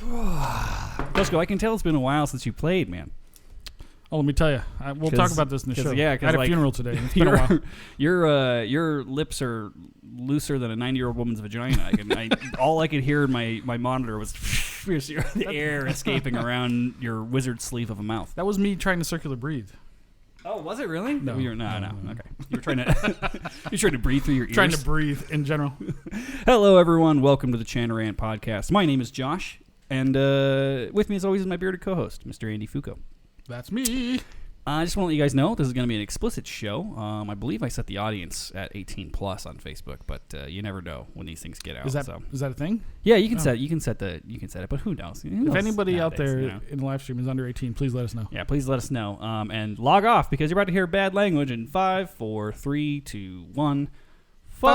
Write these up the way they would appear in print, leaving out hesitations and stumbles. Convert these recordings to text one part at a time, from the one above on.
Fusco, I can tell it's been a while since you played, man. Oh, let me tell you. We'll talk about this in the show. Yeah, I had a funeral today. It's been a while. Your lips are looser than a 90-year-old woman's vagina. All I could hear in my monitor was the air escaping around your wizard sleeve of a mouth. That was me trying to circular breathe. Oh, was it really? No. No. Okay. You're trying to breathe through your ears. Trying to breathe in general. Hello, everyone. Welcome to the Chanarant Podcast. My name is Josh, and with me, as always, is my bearded co-host, Mr. Andy Foucault. That's me. I just want to let you guys know this is going to be an explicit show. I believe I set the audience at 18 plus on Facebook, but you never know when these things get out. Is that a thing? Yeah, you can set it, but who knows? If anybody out there in the live stream is under 18, please let us know. Yeah, please let us know. And log off because you're about to hear bad language in 5, 4, 3, 2, 1. Fuck.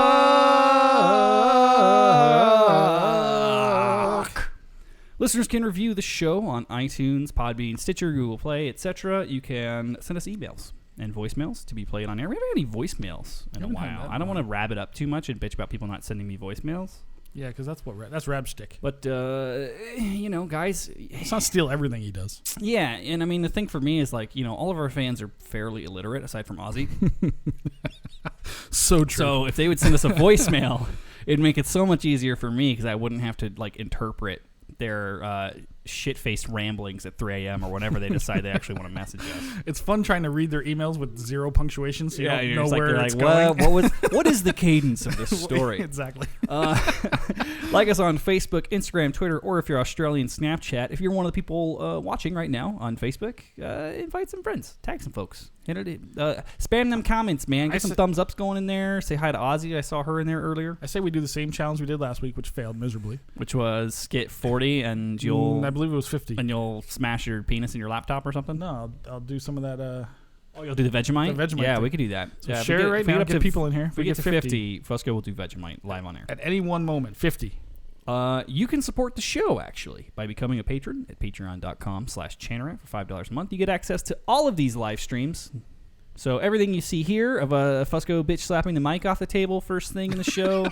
Listeners can review the show on iTunes, Podbean, Stitcher, Google Play, etc. You can send us emails and voicemails to be played on air. We haven't had any voicemails in a while. I don't want to wrap it up too much and bitch about people not sending me voicemails. Yeah, because that's Rab shtick. But, guys... Let's not steal everything he does. Yeah, and I mean, the thing for me is, all of our fans are fairly illiterate, aside from Ozzy. So true. So if they would send us a voicemail, it'd make it so much easier for me because I wouldn't have to, interpret their shit-faced ramblings at 3 a.m. or whenever they decide they actually want to message us. It's fun trying to read their emails with zero punctuation, so you don't know where it's going. Well, what is the cadence of this story? Exactly. Like us on Facebook, Instagram, Twitter, or if you're Australian, Snapchat. If you're one of the people watching right now on Facebook, invite some friends. Tag some folks. Spam them comments, man. Get some thumbs ups going in there. Say hi to Ozzy. I saw her in there earlier. I say we do the same challenge we did last week, which failed miserably. Which was get 40 and you'll... I believe it was 50. And you'll smash your penis in your laptop or something? No, I'll do some of that... Oh, you'll do the Vegemite? The Vegemite yeah, thing. we could do that. So share it right now, get people in here. If we get to 50, Fusco will do Vegemite live on air. At any one moment, 50. You can support the show, actually, by becoming a patron at patreon.com/Chanarant for $5 a month. You get access to all of these live streams. So everything you see here of Fusco bitch slapping the mic off the table first thing in the show,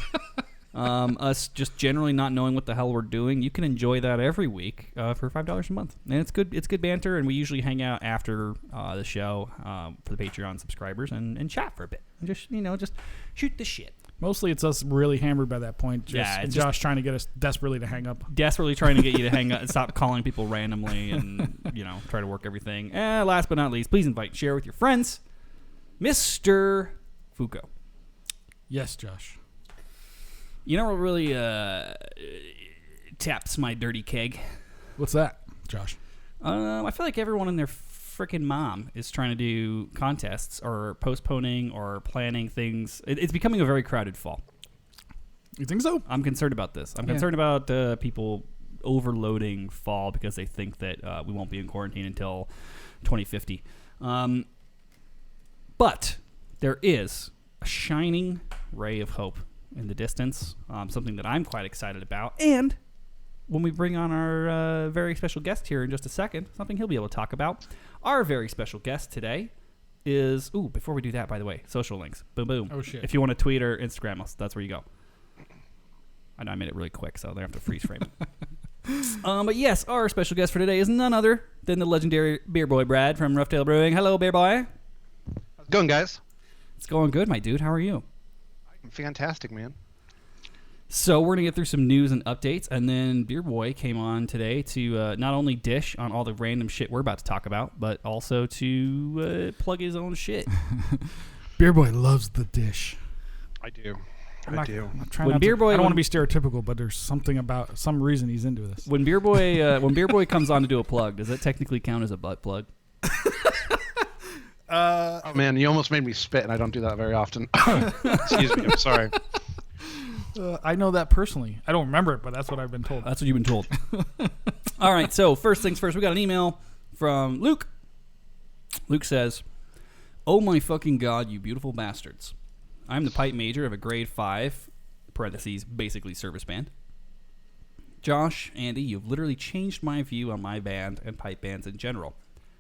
us just generally not knowing what the hell we're doing, you can enjoy that every week for $5 a month. And it's good banter, and we usually hang out after the show for the Patreon subscribers and chat for a bit. And just shoot the shit. Mostly it's us really hammered by that point. Josh trying to get us desperately to hang up. Desperately trying to get you to hang up and stop calling people randomly and, try to work everything. Last but not least, please invite and share with your friends, Mr. Foucault. Yes, Josh. You know what really taps my dirty keg? What's that, Josh? I feel like everyone and their freaking mom is trying to do contests or postponing or planning things. It's becoming a very crowded fall. You think so? I'm concerned about this. I'm concerned about people overloading fall because they think that we won't be in quarantine until 2050. But there is a shining ray of hope in the distance, something that I'm quite excited about. And when we bring on our very special guest here in just a second, something he'll be able to talk about. Our very special guest today is... Ooh, before we do that, by the way, social links. Boom, boom. Oh, shit. If you want to tweet or Instagram us, that's where you go. I know I made it really quick, so they have to freeze frame it. But yes, our special guest for today is none other than the legendary Beer Boy Brad from Rough Tail Brewing. Hello, Beer Boy. How's it going, guys? It's going good, my dude. How are you? I'm fantastic, man. So we're going to get through some news and updates, and then Beer Boy came on today to not only dish on all the random shit we're about to talk about, but also to plug his own shit. Beer Boy loves the dish. I do. I'm trying when not Beer to, Boy, I don't want to be stereotypical, but there's something about some reason he's into this. When Beer Boy comes on to do a plug, does that technically count as a butt plug? Oh man, you almost made me spit, and I don't do that very often. Excuse me, I'm sorry. I know that personally. I don't remember it, but that's what I've been told. That's what you've been told. All right, so first things first, we got an email from Luke. Luke says, "Oh my fucking God, you beautiful bastards. I'm the pipe major of a grade 5, parentheses, basically service band. Josh, Andy, you've literally changed my view on my band and pipe bands in general.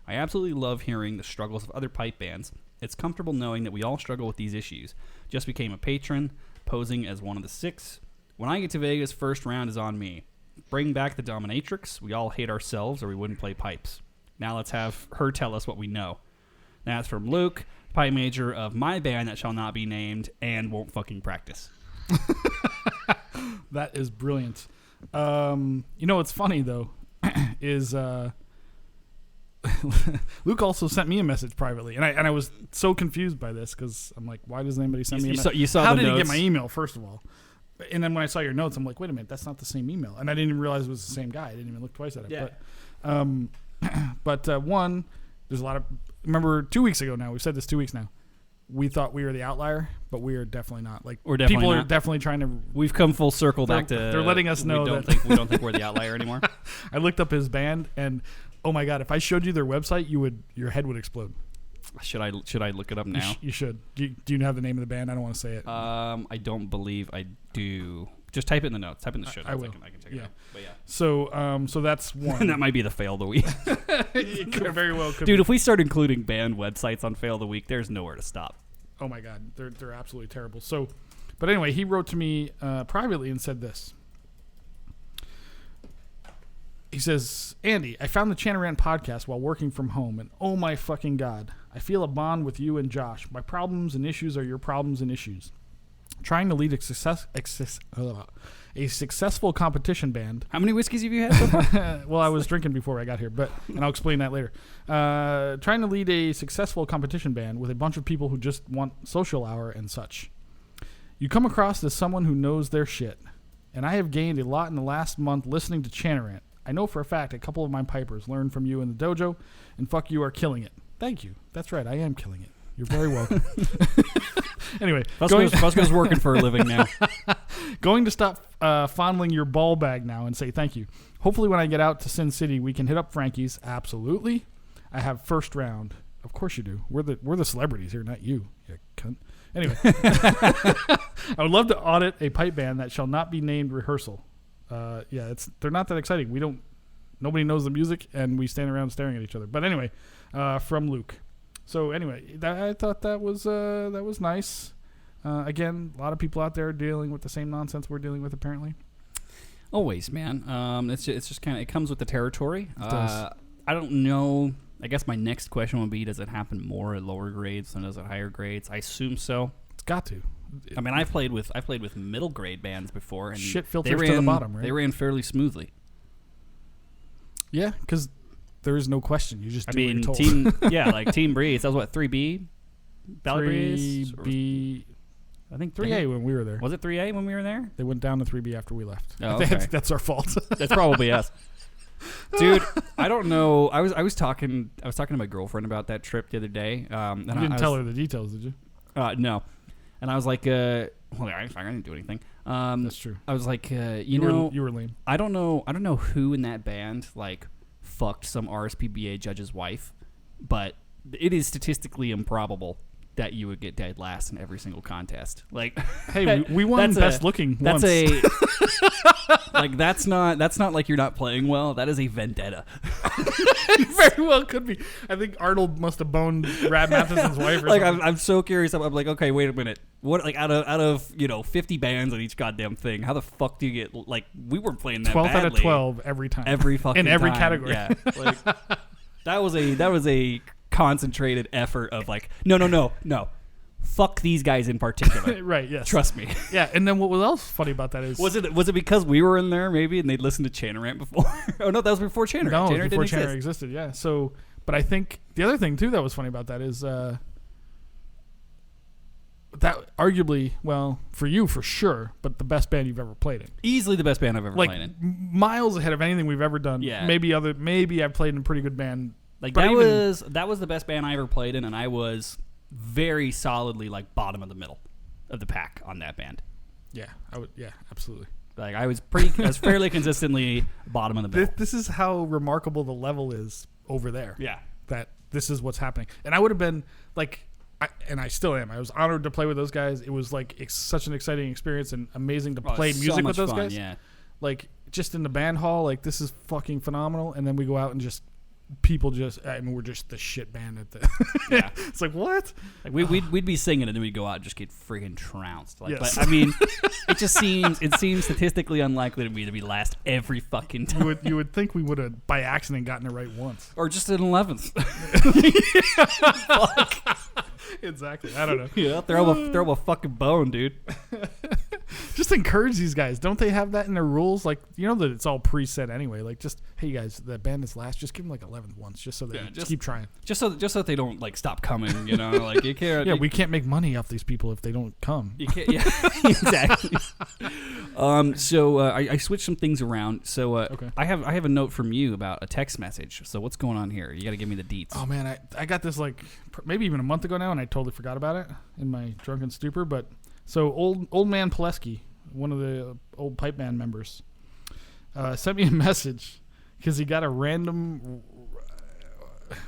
I absolutely love hearing the struggles of other pipe bands. It's comfortable knowing that we all struggle with these issues. Just became a patron, posing as one of the 6. When I get to Vegas, first round is on me. Bring back the dominatrix. We all hate ourselves or we wouldn't play pipes. Now let's have her tell us what we know. That's from Luke, pipe major of my band that shall not be named and won't fucking practice. That is brilliant. What's funny, though, is Luke also sent me a message privately. And I was so confused by this because I'm like, why doesn't anybody send me a message? You saw How the did notes. he get my email, first of all? And then when I saw your notes, I'm like, wait a minute, that's not the same email. And I didn't even realize it was the same guy. I didn't even look twice at it. Yeah. But one, there's a lot of... Remember 2 weeks ago now, we've said this 2 weeks now, we thought we were the outlier, but we are definitely not. Like, we're definitely people not. are definitely trying to... We've come full circle back to... They're letting us know we don't think we're the outlier anymore. I looked up his band, and oh my God, if I showed you their website, your head would explode. Should I look it up now? You should. Do you have the name of the band? I don't want to say it. I don't believe I do. Just type it in the notes. Type in the show notes. I will. I can check it out. But yeah. So that's one. And that might be the fail of the week. It could very well could Dude, be. if we start including band websites on fail of the week, there's nowhere to stop. Oh my God, they're absolutely terrible. So, but anyway, he wrote to me privately and said this. He says, Andy, I found the Chanarant podcast while working from home, and oh my fucking God, I feel a bond with you and Josh. My problems and issues are your problems and issues. Trying to lead a successful competition band. How many whiskeys have you had so far? Well, I was drinking before I got here, and I'll explain that later. Trying to lead a successful competition band with a bunch of people who just want social hour and such. You come across as someone who knows their shit, and I have gained a lot in the last month listening to Chanarant. I know for a fact a couple of my pipers learned from you in the dojo, and fuck, you are killing it. Thank you. That's right, I am killing it. You're very welcome. Anyway, Fusco's working for a living now. Going to stop fondling your ball bag now and say thank you. Hopefully when I get out to Sin City, we can hit up Frankie's. Absolutely. I have first round. Of course you do. We're the celebrities here, not you cunt. Anyway. I would love to audit a pipe band that shall not be named Rehearsal. They're not that exciting. Nobody knows the music, and we stand around staring at each other. But anyway, from Luke. So anyway, I thought that was nice. Again, a lot of people out there dealing with the same nonsense we're dealing with, apparently. Always, man. It's just kind of, it comes with the territory. It does. I don't know. I guess my next question would be: does it happen more at lower grades than does it higher grades? I assume so. It's got to. I mean, I've played with middle grade bands before, and shit filters to the bottom, right? They ran fairly smoothly. Yeah, because there is no question. You just do what you're told. Team Breeze. That was what 3B, Valley Breeze, 3B. I think 3A when we were there. Was it 3A when we were there? They went down to 3B after we left. Oh, okay. That's our fault. That's probably us. Dude, I don't know. I was talking to my girlfriend about that trip the other day. And you didn't tell her the details, did you? No. And I was like, I didn't do anything. That's true. I was like, you were lame. I don't know who in that band like fucked some RSPBA judge's wife, but it is statistically improbable that you would get dead last in every single contest. Like, hey, we won best looking once. That's not like you're not playing well. That is a vendetta. It very well could be. I think Arnold must have boned Brad Matheson's wife. Or like, something. I'm so curious. I'm like, okay, wait a minute. What, like, out of 50 bands on each goddamn thing, how the fuck do you get, like, we weren't playing that 12th badly. out of 12 every time. Every fucking in every time. category. Yeah. Like, that was a concentrated effort of like, no. Fuck these guys in particular. Right, yes. Trust me. Yeah, and then what was else funny about that is... Was it because we were in there maybe and they'd listened to Chanarant before? Oh, no, that was before Chanarant. No, Chanarant before didn't Chanarant existed, yeah. So, but I think the other thing, too, that was funny about that is that arguably, well, for you, for sure, but the best band you've ever played in. Easily the best band I've ever played in. Miles ahead of anything we've ever done. Yeah. Maybe I've played in a pretty good band. Like, that was the best band I ever played in, and I was very solidly like bottom of the middle of the pack on that band. Yeah, I would. Yeah, absolutely. Like, I was fairly consistently bottom of the middle. This is how remarkable the level is over there. Yeah, that this is what's happening, and I would have been like, and I still am. I was honored to play with those guys. It was like such an exciting experience and amazing to play music with those guys. Yeah, like just in the band hall, like this is fucking phenomenal. And then we go out and just people we're just the shit band at the. Yeah. It's like, what? Like we'd be singing and then we'd go out and just get freaking trounced. Like, Yes. but, I mean, it seems statistically unlikely to me to be last every fucking time. You would think we would have by accident gotten it right once. Or just an 11th. Exactly. I don't know. Yeah, throw a fucking bone, dude. Just encourage these guys. Don't they have that in their rules? Like, you know that it's all preset anyway. Like, just, hey guys, the band is last. Just give them like 11th once, just so they just keep trying. Just so that they don't like stop coming. You know, like you can't. Yeah, we can't make money off these people if they don't come. You can't. Yeah, exactly. So I switched some things around. So Okay. I have a note from you about a text message. So what's going on here? You got to give me the deets. Oh man, I got this like maybe even a month ago now, and I totally forgot about it in my drunken stupor. But so old man Pileski, one of the old pipe band members, sent me a message because he got a random.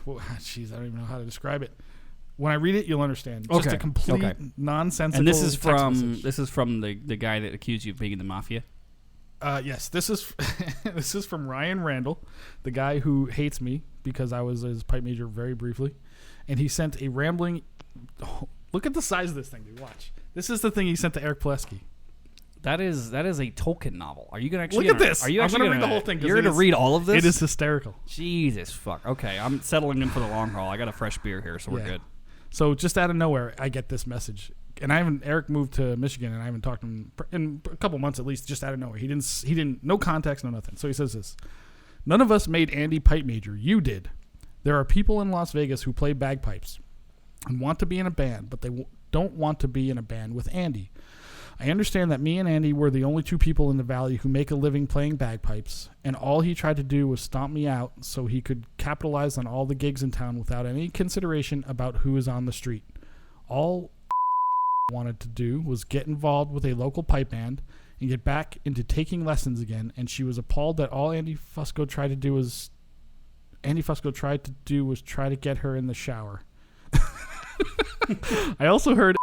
Jeez, I don't even know how to describe it. When I read it, you'll understand. Just a complete nonsensical. And this is text from the guy that accused you of being in the mafia. Yes, this is this is from Ryan Randall, the guy who hates me because I was his pipe major very briefly, and he sent a rambling. Oh, look at the size of this thing, dude. Watch. This is the thing he sent to Eric Pileski. That is a Tolkien novel. Are you gonna actually Look at this? Are you I'm actually gonna read the whole thing. You're gonna read all of this? It is hysterical. Jesus fuck. Okay, I'm settling in for the long haul. I got a fresh beer here, so we're good. So just out of nowhere, I get this message, and Eric moved to Michigan, and I haven't talked to him in a couple months at least. Just out of nowhere, he didn't, no context, no nothing. So he says this: none of us made Andy pipe major. You did. There are people in Las Vegas who play bagpipes and want to be in a band, but they don't want to be in a band with Andy. I understand that me and Andy were the only two people in the valley who make a living playing bagpipes, and all he tried to do was stomp me out so he could capitalize on all the gigs in town without any consideration about who is on the street. All wanted to do was get involved with a local pipe band and get back into taking lessons again, and she was appalled that all Andy Fusco tried to do was try to get her in the shower. I also heard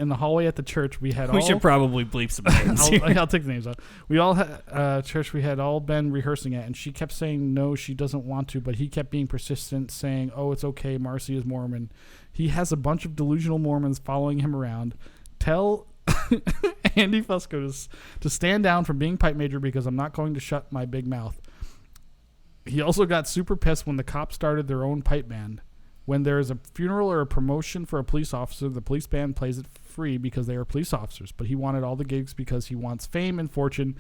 in the hallway at the church we should probably bleep some names. I'll take the names out. We all had church we had all been rehearsing at, and she kept saying no, she doesn't want to, but he kept being persistent, saying, "Oh, it's okay. Marcy is Mormon. He has a bunch of delusional Mormons following him around. Tell Andy Fusco to stand down from being pipe major because I'm not going to shut my big mouth." He also got super pissed when the cops started their own pipe band. When there is a funeral or a promotion for a police officer, the police band plays it free because they are police officers. But he wanted all the gigs because he wants fame and fortune.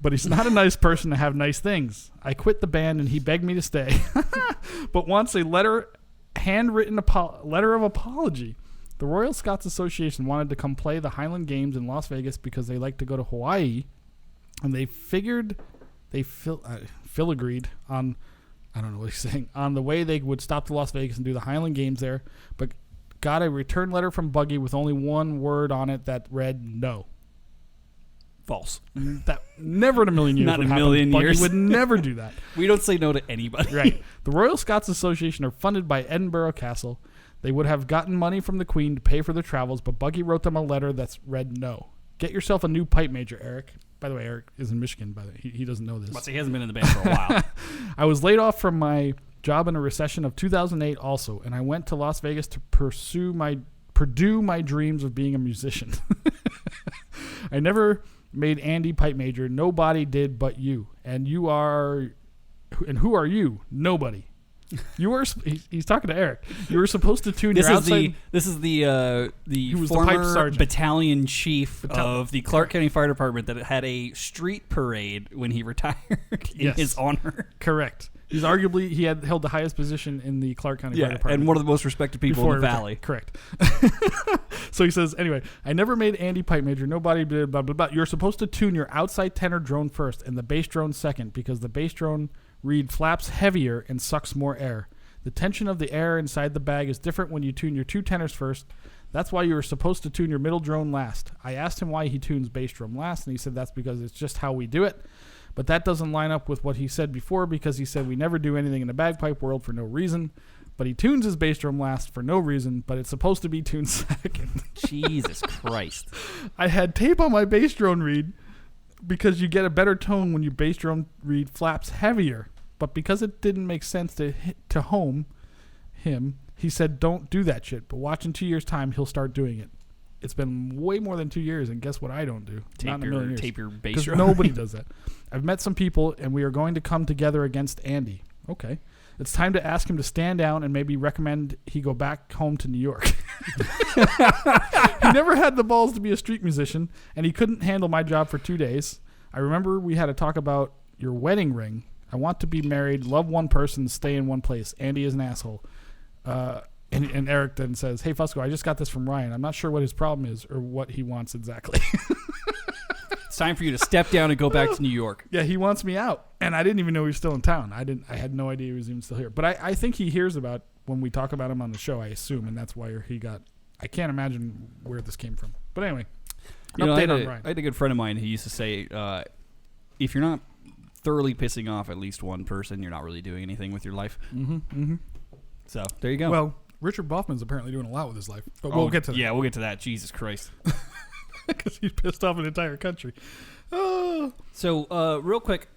But he's not a nice person to have nice things. I quit the band and he begged me to stay. But wants a handwritten letter of apology. The Royal Scots Association wanted to come play the Highland Games in Las Vegas because they like to go to Hawaii. And they figured Phil agreed on... I don't know what he's saying. On the way they would stop to Las Vegas and do the Highland Games there, but got a return letter from Buggy with only one word on it that read no. False. That never in a million years. Not in a million years. Buggy would never do that. We don't say no to anybody. Right. The Royal Scots Association are funded by Edinburgh Castle. They would have gotten money from the Queen to pay for their travels, but Buggy wrote them a letter that's read no. Get yourself a new pipe major, Eric. By the way, Eric is in Michigan. By the way, he doesn't know this. But he hasn't been in the band for a while. I was laid off from my job in a recession of 2008 also, and I went to Las Vegas to pursue my dreams of being a musician. I never made Andy pipe major. Nobody did but you. And who are you? Nobody. You were. He's talking to Eric. You were supposed to tune your outside. This is the former battalion chief of the Clark County Fire Department that had a street parade when he retired in his honor. Correct. He had held the highest position in the Clark County Fire Department. And one of the most respected people in the valley. Correct. So he says, anyway, I never made Andy pipe major. Nobody did, blah, blah, blah. You're supposed to tune your outside tenor drone first and the bass drone second because the bass drone reed flaps heavier and sucks more air. The tension of the air inside the bag is different when you tune your two tenors first. That's why you were supposed to tune your middle drone last. I asked him why he tunes bass drum last, and he said that's because it's just how we do it. But that doesn't line up with what he said before because he said we never do anything in the bagpipe world for no reason. But he tunes his bass drum last for no reason, but it's supposed to be tuned second. Jesus Christ. I had tape on my bass drone reed because you get a better tone when your bass drum reed flaps heavier. but because it didn't make sense to home him, he said, "Don't do that shit." But watch in 2 years' time, he'll start doing it. It's been way more than 2 years, and guess what? I don't do. Not in a million years. Tape your bass Because drum. nobody does that. I've met some people, and we are going to come together against Andy. Okay. It's time to ask him to stand down and maybe recommend he go back home to New York. He never had the balls to be a street musician, and he couldn't handle my job for 2 days. I remember we had to talk about your wedding ring. I want to be married, love one person, stay in one place. Andy is an asshole. And Eric then says, "Hey, Fusco, I just got this from Ryan. I'm not sure what his problem is or what he wants exactly." It's time for you to step down and go back to New York. Yeah, he wants me out, and I didn't even know he was still in town. I had no idea he was even still here. But I think he hears about when we talk about him on the show, I assume, and that's why he got. I can't imagine where this came from. But anyway, I had on Ryan. a good friend of mine who used to say, if you're not thoroughly pissing off at least one person, you're not really doing anything with your life. Mm-hmm, mm-hmm. So there you go. Well, Richard Boffman's apparently doing a lot with his life, but we'll get to that. Yeah, we'll get to that. Jesus Christ. Because he's pissed off an entire country. Oh. So, real quick,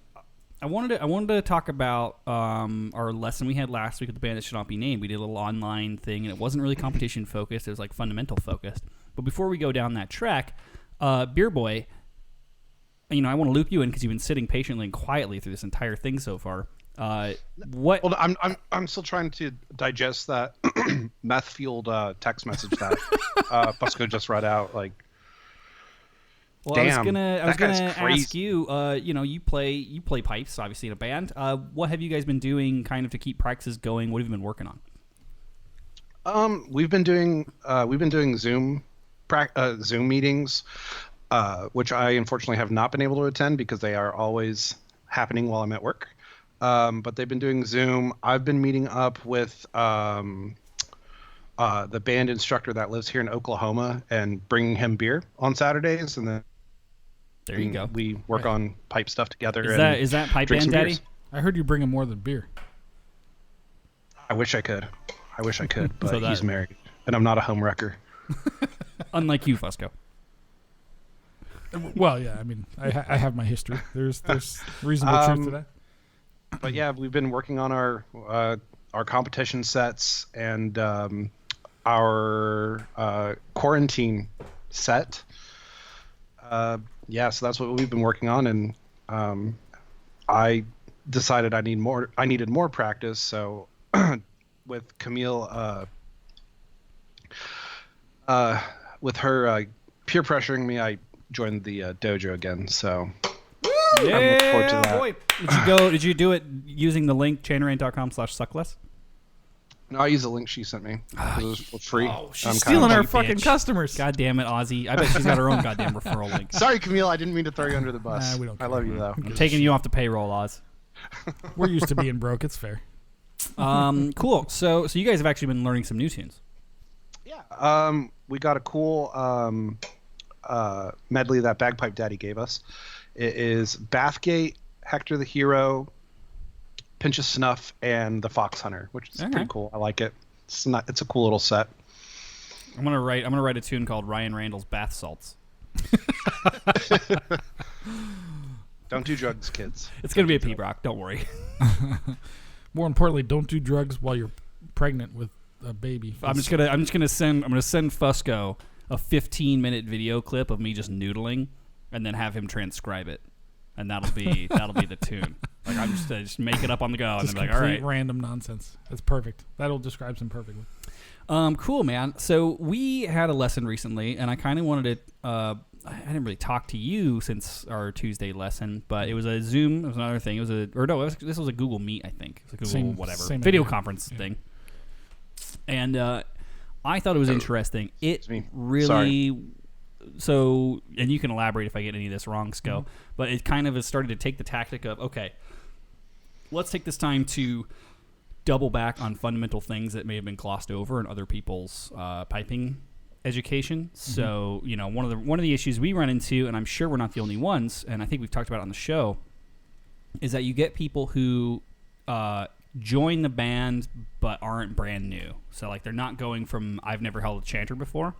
I wanted to talk about our lesson we had last week with the band that should not be named. We did a little online thing, and it wasn't really competition focused. It was like fundamental focused. But before we go down that track, Beer Boy, I want to loop you in because you've been sitting patiently and quietly through this entire thing so far. What? Well, I'm still trying to digest that meth-fueled text message that Fusco just read out. Like, well, damn, I was gonna ask crazy. you. You play pipes, obviously, in a band. What have you guys been doing, kind of, to keep practices going? What have you been working on? We've been doing Zoom meetings, which I unfortunately have not been able to attend because they are always happening while I'm at work. But they've been doing Zoom. I've been meeting up with the band instructor that lives here in Oklahoma and bringing him beer on Saturdays, and then There you go. we work on pipe stuff together. Is that Pipe drink Band some Daddy? beers. I heard you bring him more than beer. I wish I could, but So he's married, and I'm not a home wrecker. Unlike you, Fusco. Well, yeah, I mean, I have my history. There's reasonable truth to that. But yeah, we've been working on our competition sets and our quarantine set. So that's what we've been working on, and I decided I needed more practice. So with Camille, with her peer pressuring me, I joined the dojo again. So I'm looking forward to that. Boy. Did you do it using the link chainrain.com/suckless? No, I used the link she sent me. It was for free. Oh, she's I'm kinda Stealing our cheap fucking bitch. customers. God damn it, Ozzy. I bet she's got her own goddamn referral link. Sorry, Camille. I didn't mean to throw you under the bus. Nah, we don't I care. love you though. I'm taking you off the payroll, Oz. We're used to being broke. It's fair. Cool. So you guys have actually been learning some new tunes. Yeah. We got a cool medley that Bagpipe Daddy gave us. It is Bathgate, Hector the Hero, Pinch of Snuff, and the Fox Hunter, which is pretty cool. I like it. It's a cool little set. I'm gonna write a tune called Ryan Randall's Bath Salts. Don't do drugs, kids. It's gonna be a P-Rock. Don't worry. More importantly, don't do drugs while you're pregnant with a baby. I'm just gonna send Fusco a 15-minute video clip of me just noodling, and then have him transcribe it, and that'll be the tune. Like I'm just make it up on the go, and Just then be like, all right, random nonsense. That's perfect. That'll describe him perfectly. Cool, man. So we had a lesson recently, and I kind of wanted to. I didn't really talk to you since our Tuesday lesson, but it was a Zoom. It was another thing. This was a Google Meet, I think. It was a Google video conference thing. And I thought it was interesting. It really. Sorry. So, and you can elaborate if I get any of this wrong, Sco, but it kind of has started to take the tactic of, okay, let's take this time to double back on fundamental things that may have been glossed over in other people's piping education. So, one of the issues we run into, and I'm sure we're not the only ones, and I think we've talked about it on the show, is that you get people who join the band but aren't brand new. So, like, they're not going from I've never held a chanter before.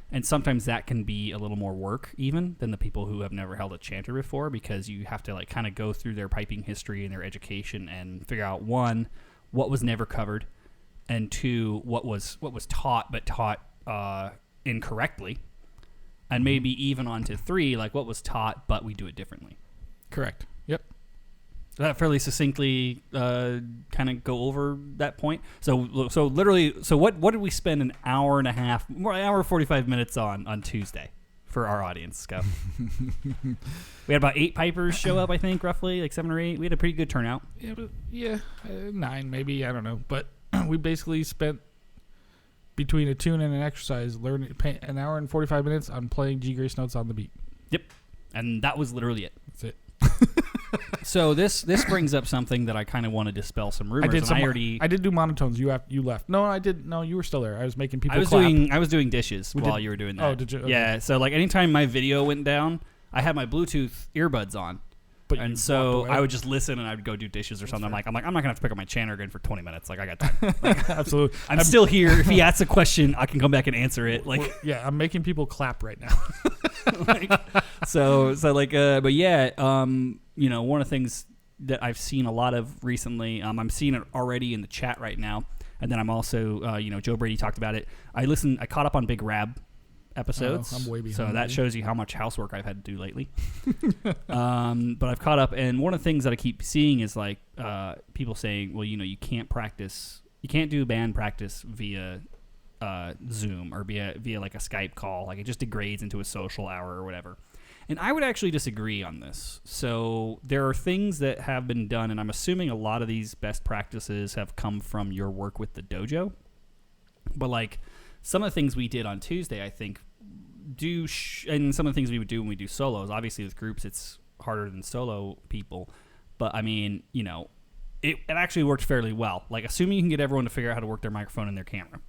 And sometimes that can be a little more work even than the people who have never held a chanter before, because you have to like kind of go through their piping history and their education and figure out, one, what was never covered, and two, what was taught but taught incorrectly, and maybe even on to three, like what was taught but we do it differently. Correct. Yep. That fairly succinctly kind of go over that point. So literally, what did we spend an hour and 45 minutes on Tuesday for our audience? Go. We had about 8 pipers show up, I think, roughly, like 7 or 8. We had a pretty good turnout. Yeah, 9 maybe, I don't know. But we basically spent between a tune and an exercise learning an hour and 45 minutes on playing G Grace notes on the beat. Yep, and that was literally it. That's it. So this brings up something that I kind of want to dispel some rumors. I did do monotones. You left. No, I did. No, you were still there. I was making people. I was doing dishes while you were doing that. Oh, did you? Okay. Yeah. So like anytime my video went down, I had my Bluetooth earbuds on, and so I would just listen and I would go do dishes or something. I'm not gonna have to pick up my chanter again for 20 minutes. Like I got time. Like, absolutely. I'm still here. If he asks a question, I can come back and answer it. Like yeah, I'm making people clap right now. But yeah, one of the things that I've seen a lot of recently, I'm seeing it already in the chat right now, and then I'm also, Joe Brady talked about it. I caught up on Big Rab episodes. I'm way behind. So that shows you how much housework I've had to do lately. But I've caught up, and one of the things that I keep seeing is like people saying, well, you can't do band practice via Zoom or via like a Skype call. Like it just degrades into a social hour or whatever. And I would actually disagree on this. So there are things that have been done, and I'm assuming a lot of these best practices have come from your work with the dojo. But like some of the things we did on Tuesday, I think, and some of the things we would do when we do solos. Obviously with groups, it's harder than solo people. But I mean, it actually worked fairly well. Like assuming you can get everyone to figure out how to work their microphone and their camera.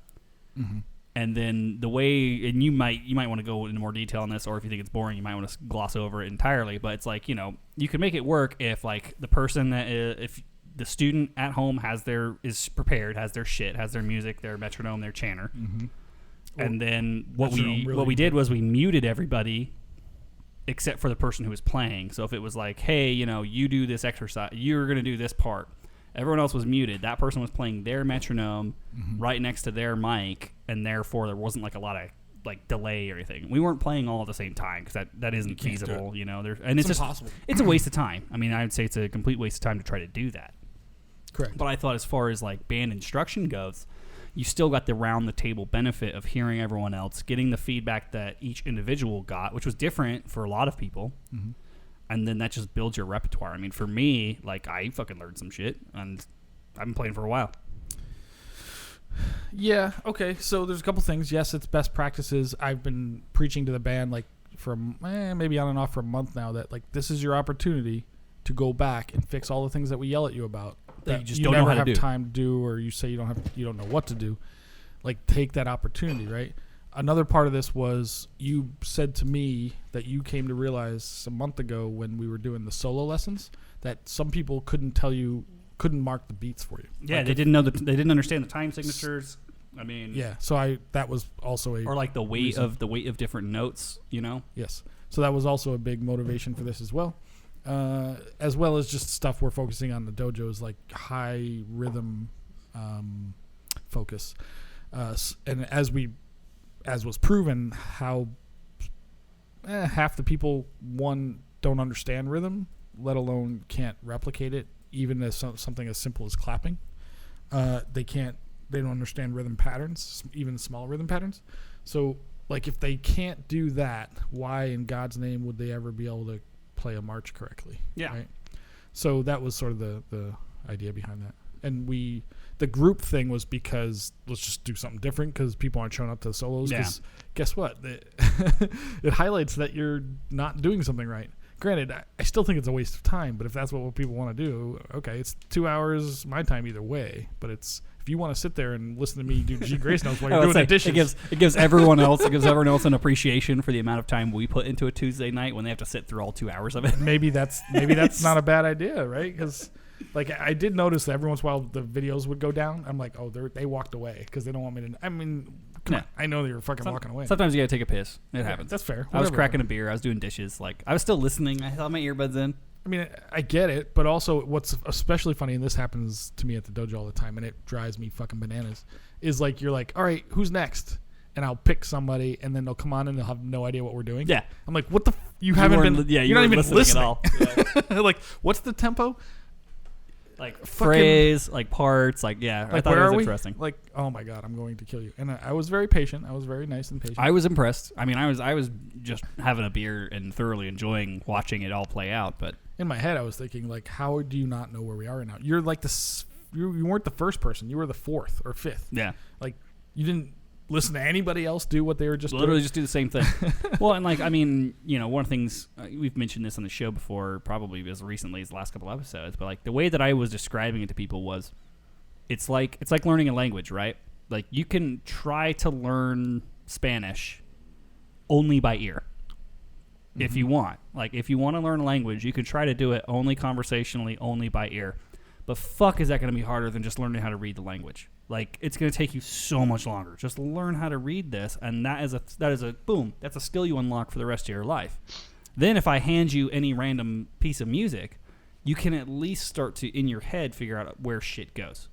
Mm-hmm. And then the way, and you might want to go into more detail on this, or if you think it's boring, you might want to gloss over it entirely. But it's like, you can make it work if like the person if the student at home is prepared, has their shit, has their music, their metronome, their chanter. Mm-hmm. And then what we did was we muted everybody except for the person who was playing. So if it was like, hey, you do this exercise, you're going to do this part. Everyone else was muted. That person was playing their metronome right next to their mic, and therefore there wasn't like a lot of like delay or anything. We weren't playing all at the same time because that isn't feasible, and it's just impossible. It's a waste of time. I mean, I would say it's a complete waste of time to try to do that. Correct. But I thought as far as like band instruction goes, you still got the round the table benefit of hearing everyone else, getting the feedback that each individual got, which was different for a lot of people. Mm-hmm. And then that just builds your repertoire. I mean, for me, like, I fucking learned some shit, and I've been playing for a while. Yeah, okay. So there's a couple things. Yes, it's best practices. I've been preaching to the band, like, for maybe on and off for a month now, that, like, this is your opportunity to go back and fix all the things that we yell at you about. That you just don't know how to do. You never have time to do, or you say you don't know what to do. Like, take that opportunity, right? Another part of this was you said to me that you came to realize a month ago when we were doing the solo lessons that some people couldn't mark the beats for you. Yeah, like they didn't understand the time signatures. I mean, yeah. So that was also or like the weight of different notes. Yes. So that was also a big motivation for this as well as just stuff we're focusing on the dojos, like high rhythm focus, and as was proven, how half the people, one, don't understand rhythm, let alone can't replicate it, even as something as simple as clapping. They don't understand rhythm patterns, even small rhythm patterns. So, like, if they can't do that, why in God's name would they ever be able to play a march correctly? Yeah. Right? So that was sort of the idea behind that. And the group thing was because let's just do something different because people aren't showing up to the solos. Because guess what? It highlights that you're not doing something right. Granted, I still think it's a waste of time, but if that's what people want to do, okay, it's 2 hours my time either way. But if you want to sit there and listen to me do G Grace notes while you're doing the dishes, it gives everyone else an appreciation for the amount of time we put into a Tuesday night when they have to sit through all 2 hours of it. Maybe that's not a bad idea, right? Because like I did notice that every once in a while the videos would go down. I'm like, oh, they walked away because they don't want me to. I mean, Come Yeah. on. I know that you're fucking walking away. Sometimes you gotta take a piss. It happens. That's fair. I was Whatever. cracking a beer. I was doing dishes. Like I was still listening. I had my earbuds in. I mean, I get it, but also what's especially funny, and this happens to me at the dojo all the time, and it drives me fucking bananas, is like you're like, all right, who's next? And I'll pick somebody, and then they'll come on, and they'll have no idea what we're doing. Yeah. I'm like, what the? You haven't been. Yeah, you're not even listening at all. Yeah. Like, what's the tempo? Like phrase, like parts, like yeah. Like, I thought where it was are we? interesting. Like, oh my god, I'm going to kill you. And I was very patient. I was very nice and patient. I was impressed. I mean, I was just having a beer and thoroughly enjoying watching it all play out. But in my head, I was thinking, like, how do you not know where we are right now? You're like you weren't the first person. You were the fourth or fifth. yeah, Like, you didn't listen to anybody else do what they were just literally doing. just do the same thing. Well, and like I mean, you know, one of the things we've mentioned this on the show before, probably as recently as the last couple episodes. But like the way that I was describing it to people was, it's like learning a language, right? Like you can try to learn Spanish only by ear. If you want. Like, if you want to learn a language, you can try to do it only conversationally, only by ear. But fuck, is that going to be harder than just learning how to read the language? Like, it's going to take you so much longer. Just learn how to read this, and that is a boom. That's a skill you unlock for the rest of your life. Then if I hand you any random piece of music, you can at least start to, in your head, figure out where shit goes.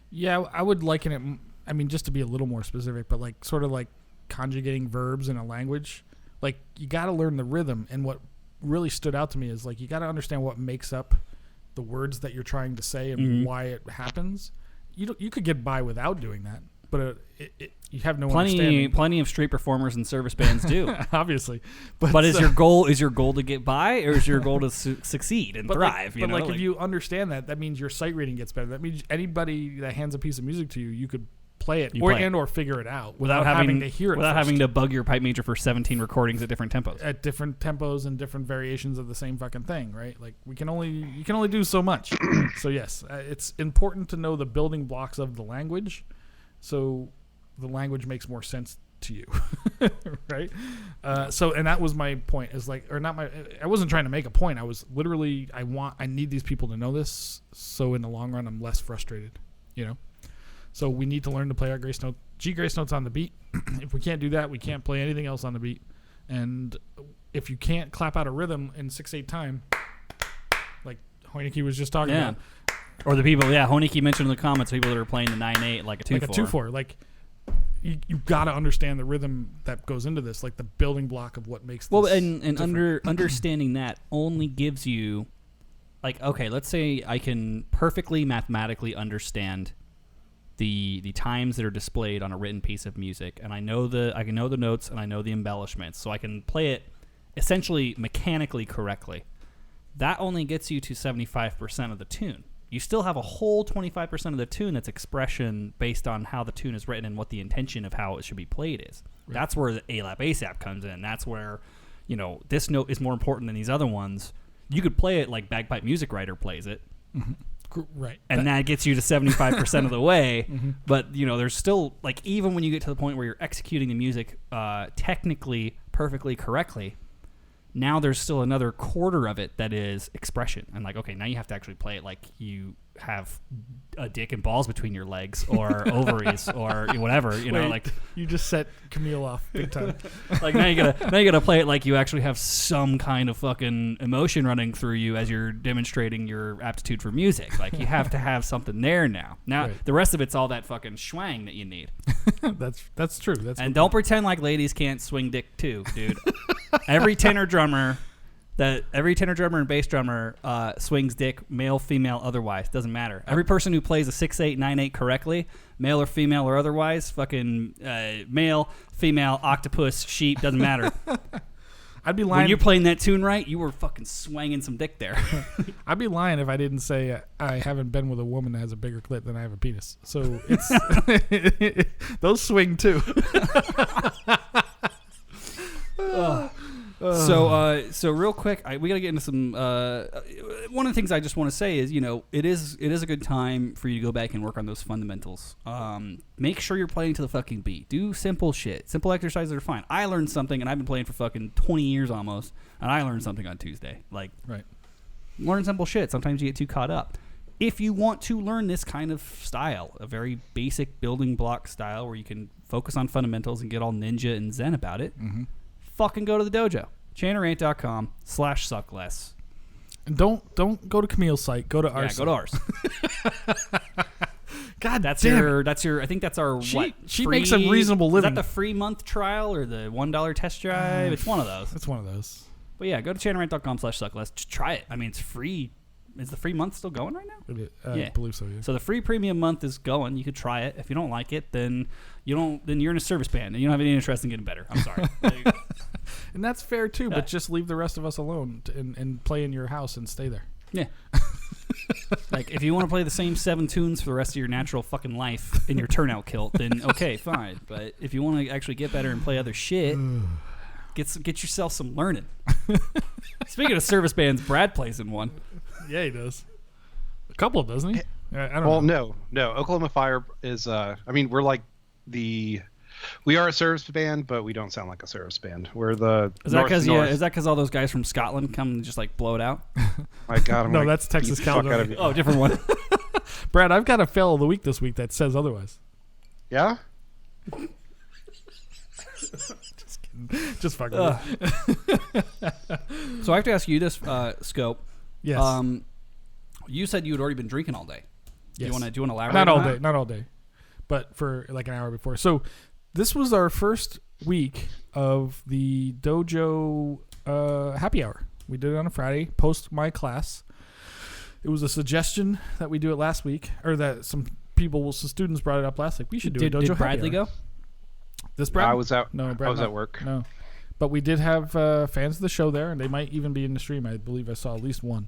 Yeah, I would liken it, I mean, just to be a little more specific, but like sort of like conjugating verbs in a language. Like, you got to learn the rhythm, and what really stood out to me is like you got to understand what makes up the words that you're trying to say and why it happens. You could get by without doing that, but you have no understanding. Plenty of street performers and service bands do. Obviously, but is your goal to get by, or is your goal to succeed and thrive? Like, if you understand that means your sight reading gets better. That means anybody that hands a piece of music to you, you could play it or figure it out without having to hear it. Without first. having to bug your pipe major for 17 recordings at different tempos. At different tempos and different variations of the same fucking thing, right? Like you can only do so much. So yes, it's important to know the building blocks of the language, so the language makes more sense to you, right? And that was my point. Is like, or not my. I wasn't trying to make a point. I was literally, I need these people to know this, so in the long run, I'm less frustrated. You know. So we need to learn to play our grace note, G grace notes on the beat. If we can't do that, we can't play anything else on the beat. And if you can't clap out a rhythm in 6/8 time, like Hoineke was just talking about, or the people, Hoineke mentioned in the comments, people that are playing the 9/8 like a 2/4. like a 2/4, like you got to understand the rhythm that goes into this, like the building block of what makes. Well, this and understanding that only gives you, like, okay, let's say I can perfectly mathematically understand the times that are displayed on a written piece of music, and I can know the notes and I know the embellishments, so I can play it essentially mechanically correctly. That only gets you to 75% of the tune. You still have a whole 25% of the tune that's expression based on how the tune is written and what the intention of how it should be played is. Right. That's where the ALAP ASAP comes in. That's where, this note is more important than these other ones. You could play it like Bagpipe Music Writer plays it. Mm-hmm. Right. And that gets you to 75% of the way. But, there's still, like, even when you get to the point where you're executing the music technically, perfectly, correctly, now there's still another quarter of it that is expression. And, like, okay, now you have to actually play it like you have a dick and balls between your legs or ovaries or whatever, Wait, like you just set Camille off big time. Like now you gotta play it like you actually have some kind of fucking emotion running through you as you're demonstrating your aptitude for music. Like you have to have something there now. Right. The rest of it's all that fucking schwang that you need. That's true. And don't pretend like ladies can't swing dick too, dude. Every tenor drummer and bass drummer swings dick, male, female, otherwise. Doesn't matter. Every person who plays a 6/8, 9/8 correctly, male or female or otherwise, fucking male, female, octopus, sheep, doesn't matter. I'd be lying. When you're playing that tune right, you were fucking swinging some dick there. I'd be lying if I didn't say I haven't been with a woman that has a bigger clit than I have a penis. So it's those swing too. So real quick, we got to get into some. One of the things I just want to say is, it is a good time for you to go back and work on those fundamentals. Make sure you're playing to the fucking beat. Do simple shit. Simple exercises are fine. I learned something, and I've been playing for fucking 20 years almost, and I learned something on Tuesday. Like, right. Learn simple shit. Sometimes you get too caught up. If you want to learn this kind of style, a very basic building block style where you can focus on fundamentals and get all ninja and zen about it, fucking go to the dojo. Chainrant.com/suckless. And don't go to Camille's site. Go to ours. Yeah, go to ours. God, That's damn your. it. That's your. I think that's our. She free, makes a reasonable Is living. that the free month trial or the $1 test drive? It's one of those. It's one of those. But yeah, go to chainrant.com/suckless. Just try it. I mean, it's free. Is the free month still going right now? I believe so. Yeah. So the free premium month is going. You could try it. If you don't like it, then you don't. Then you're in a service band and you don't have any interest in getting better. I'm sorry. And that's fair too. But just leave the rest of us alone and play in your house and stay there. Yeah. Like, if you want to play the same 7 tunes for the rest of your natural fucking life in your turnout kilt, then okay, fine. But if you want to actually get better and play other shit, get yourself some learning. Speaking of service bands, Brad plays in one. Yeah, he does. A couple, doesn't he? I don't Well, know. no. Oklahoma Fire is. I mean, we're like we are a service band, but we don't sound like a service band. We're the. Is that because all those guys from Scotland come and just like blow it out? My God, I'm No, gonna that's beat Texas the fuck out of California. you. Oh, different one. Brad, I've got a fail of the week this week that says otherwise. Yeah. Just fucking. So I have to ask you this, Scope. Yes. You said you had already been drinking all day. Yes. Do you want to elaborate? Not all on day. that? Not all day. But for like an hour before. So this was our first week of the dojo happy hour. We did it on a Friday post my class. It was a suggestion that we do it last week, or that some students brought it up last week. We should do a dojo Did Bradley happy hour. go? This Brad? I was out. No, Brad, I was not. at work. No, but we did have fans of the show there, and they might even be in the stream. I believe I saw at least one.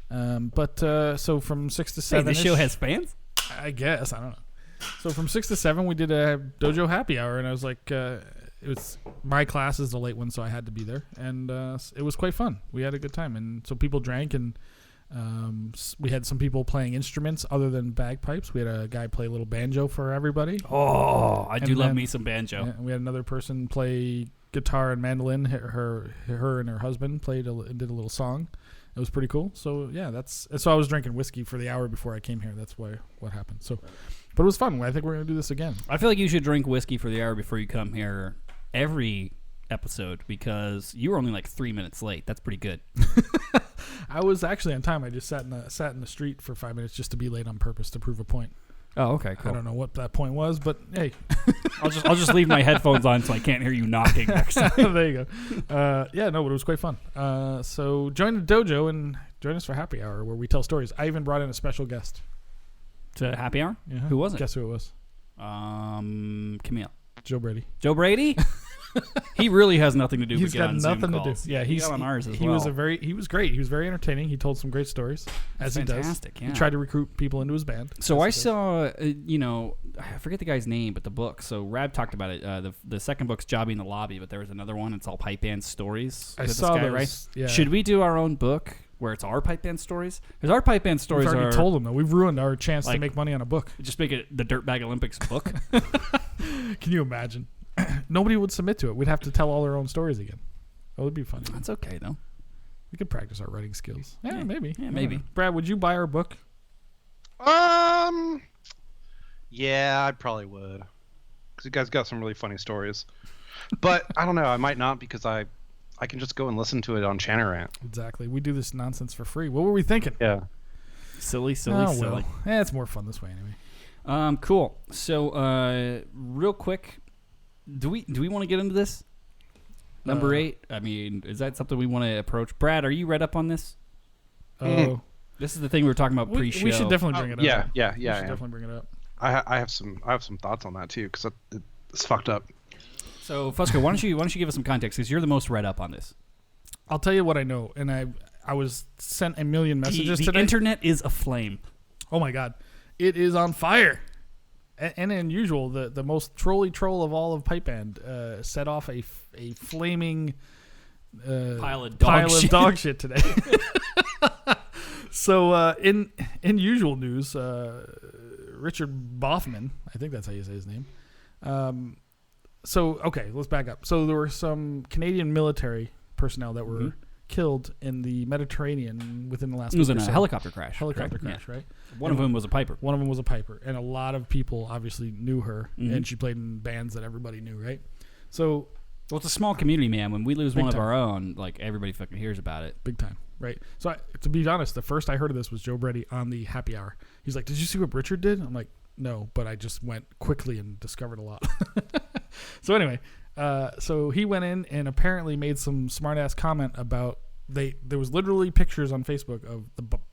So from 6 to 7, Hey, the show has fans? I guess, I don't know. So from 6 to 7, we did a dojo happy hour, and I was like, it was my class is the late one, so I had to be there, and it was quite fun. We had a good time, and so people drank, and we had some people playing instruments other than bagpipes. We had a guy play a little banjo for everybody. Oh, I do love then- me some banjo. And we had another person play guitar and mandolin. Her and her husband played and did a little song. It was pretty cool. So yeah, so I was drinking whiskey for the hour before I came here. That's what happened. So, but it was fun. I think we're gonna do this again. I feel like you should drink whiskey for the hour before you come here every episode because you were only like 3 minutes late. That's pretty good. I was actually on time. I just sat in the street for 5 minutes just to be late on purpose to prove a point. Oh, okay, cool. I don't know what that point was, but hey, I'll just leave my headphones on so I can't hear you knocking next time. there you go. Yeah, no, but it was quite fun. So join the dojo and join us for happy hour where we tell stories. I even brought in a special guest. To happy hour? Yeah. Who was it? Guess who it was? Camille. Joe Brady. Joe Brady? He really has nothing to do He's but get got on Zoom nothing to do. calls. Yeah, he got on ours as he well. he was great. He was very entertaining. He told some great stories, as fantastic, he does. yeah. He tried to recruit people into his band. So as I he does. saw, I forget the guy's name, but the book. So Rab talked about it. The second book's Jobby in the Lobby, but there was another one. It's all pipe band stories. I with saw this guy, those, right? yeah. Should we do our own book where it's our pipe band stories? Because our pipe band stories We've already are told him though. We've ruined our chance to like- make money on a book. just make it the Dirtbag Olympics book. Can you imagine? Nobody would submit to it. We'd have to tell all our own stories again. That would be funny. That's okay though. We could practice our writing skills. Yeah, Yeah. maybe. Yeah, I don't maybe. know. Brad, would you buy our book? Yeah, I probably would. Because you guys got some really funny stories. But I don't know. I might not because I can just go and listen to it on Chanarant. Exactly. We do this nonsense for free. What were we thinking? Yeah. Silly. Well. It's more fun this way anyway. Cool. So, real quick, do we want to get into this? Number 8. I mean, is that something we want to approach? Brad, are you read up on this? Oh, This is the thing we were talking about we pre-show. should definitely bring it up. Yeah. We should definitely bring it up. I have some thoughts on that too because it's fucked up. So, Fusco, why don't you give us some context because you're the most read up on this. I'll tell you what I know, and I was sent a million messages The today. internet is aflame. Oh my god, it is on fire. And unusual, the most trolly troll of all of Pipe Band set off a flaming Pile of dog shit today. So in usual news, Richard Boffman, I think that's how you say his name. So okay, let's back up. So there were some Canadian military personnel that were killed in the Mediterranean within the last It was week in or a so. helicopter crash. Helicopter correct? crash, right? One of them was a piper. One of them was a piper, and a lot of people obviously knew her, Mm-hmm. and she played in bands that everybody knew, right? So Well, it's a small community, man. When we lose Big one of time. our own, like everybody fucking hears about it. big time, right? So to be honest, the first I heard of this was Joe Brady on the Happy Hour. He's like, "Did you see what Richard did?" I'm like, "No," but I just went quickly and discovered a lot. So anyway, so he went in and apparently made some smart ass comment about there was literally pictures on Facebook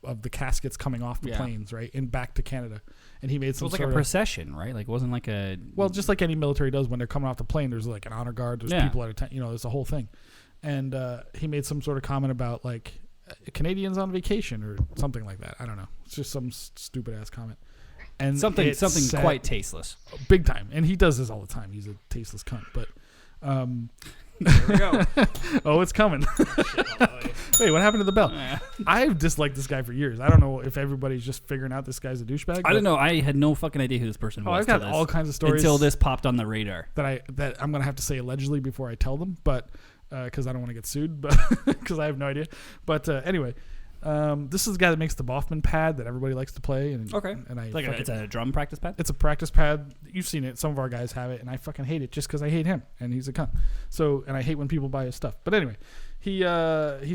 of the caskets coming off the Yeah. planes, right, and back to Canada, and he made It some was like sort a of procession, right? Like it wasn't like a. well, just like any military does when they're coming off the plane, there's like an honor guard, there's Yeah. people at there's a whole thing, and he made some sort of comment about like Canadians on vacation or something like that. I don't know. It's just some stupid ass comment. And something it set quite tasteless. big time, and he does this all the time. He's a tasteless cunt, but There we go. oh, it's coming. Wait, what happened to the bell? I've disliked this guy for years. I don't know if everybody's just figuring out this guy's a douchebag. I don't know. I had no fucking idea who this person was. I've got till this- all kinds of stories until this popped on the radar. that I'm gonna have to say allegedly before I tell them, but because I don't want to get sued, but because I have no idea. But anyway, this is the guy that makes the Boffman pad that everybody likes to play, and Okay. and I Like fucking- it's a drum practice pad. it's a practice pad. You've seen it. Some of our guys have it, and I fucking hate it just because I hate him, and he's a cunt. So, and I hate when people buy his stuff. But anyway, he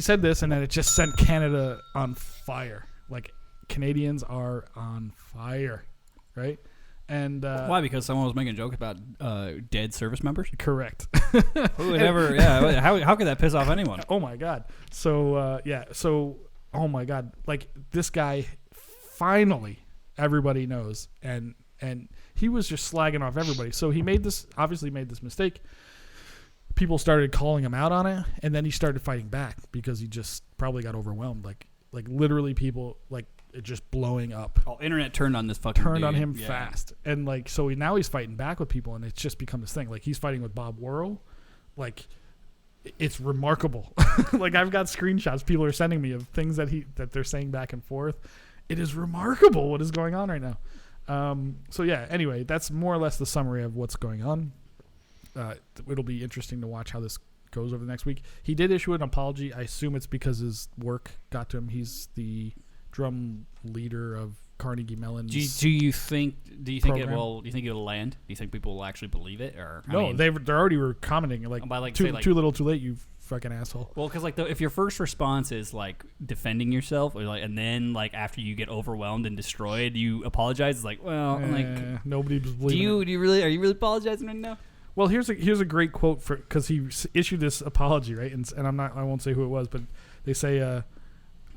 said this, and then it just sent Canada on fire. Like Canadians are on fire, right? And Why? Because someone was making a joke about dead service members. correct. Who would ever? Yeah. How could that piss off anyone? Oh my god. So So oh my god. Like this guy, finally, everybody knows, and he was just slagging off everybody. So he obviously made this mistake. People started calling him out on it, and then he started fighting back because he just probably got overwhelmed. Like literally, people like it just blowing up. Oh, internet turned on this fucking. Turned on dude. him Yeah. fast, and like so now he's fighting back with people, and it's just become this thing. Like he's fighting with Bob Worrell, like it's remarkable. Like I've got screenshots people are sending me of things that they're saying back and forth. It is remarkable what is going on right now. So yeah. Anyway, that's more or less the summary of what's going on. It'll be interesting to watch how this goes over the next week. He did issue an apology. I assume it's because his work got to him. He's the drum leader of Carnegie Mellon's. Do you think program. Do you think it'll land? Do you think people will actually believe it? Or No, they're already were commenting like, by, like, too say, like- too little, too late. You fucking asshole. Well, because like if your first response is like defending yourself, or like, and then like after you get overwhelmed and destroyed, you apologize. It's like, well, like, Nobody was do believing. you really are you really apologizing right now? Well, here's a great quote for because he issued this apology, right? And I won't say who it was, but they say,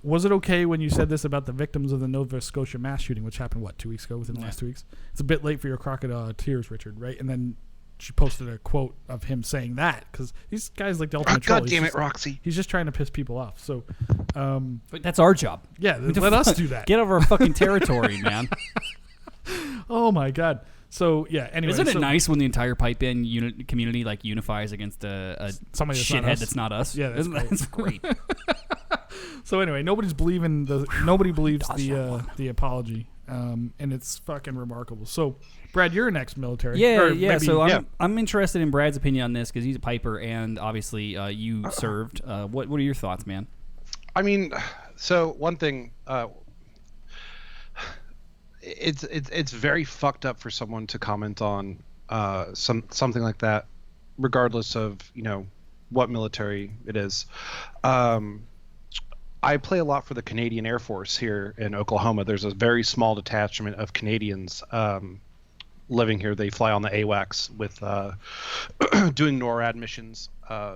"Was it okay when you said this about the victims of the Nova Scotia mass shooting, which happened 2 weeks ago? Within the last 2 weeks, it's a bit late for your crocodile tears, Richard, right?" And then she posted a quote of him saying that because these guys like the ultimate troll. God damn it, Roxy. He's just trying to piss people off. So, But that's our job. yeah, let us do that. Get over our fucking territory, man. Oh my god. So yeah. Anyway, Isn't it nice when the entire pipe in community like unifies against a Somebody that's not shithead us. that's not us? Yeah, that's Isn't great. that's great. So anyway, nobody believes the apology, and it's fucking remarkable. So, Brad, you're an ex-military. Yeah, Or yeah. maybe- So yeah. I'm interested in Brad's opinion on this because he's a piper, and obviously you served. What are your thoughts, man? I mean, so one thing, it's very fucked up for someone to comment on something like that, regardless of what military it is. I play a lot for the Canadian Air Force here in Oklahoma. There's a very small detachment of Canadians living here. They fly on the AWACS with doing NORAD missions,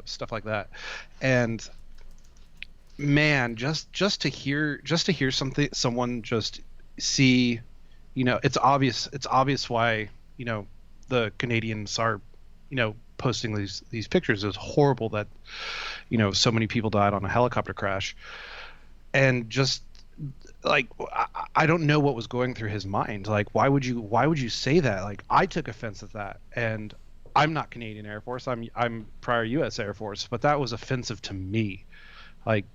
stuff like that. And man, just to hear someone just see, it's obvious why the Canadians are posting these pictures. It's horrible that so many people died on a helicopter crash, and just like I don't know what was going through his mind. Like why would you say that? Like I took offense at that, and I'm not Canadian Air Force. I'm prior U.S. Air Force, but that was offensive to me. Like,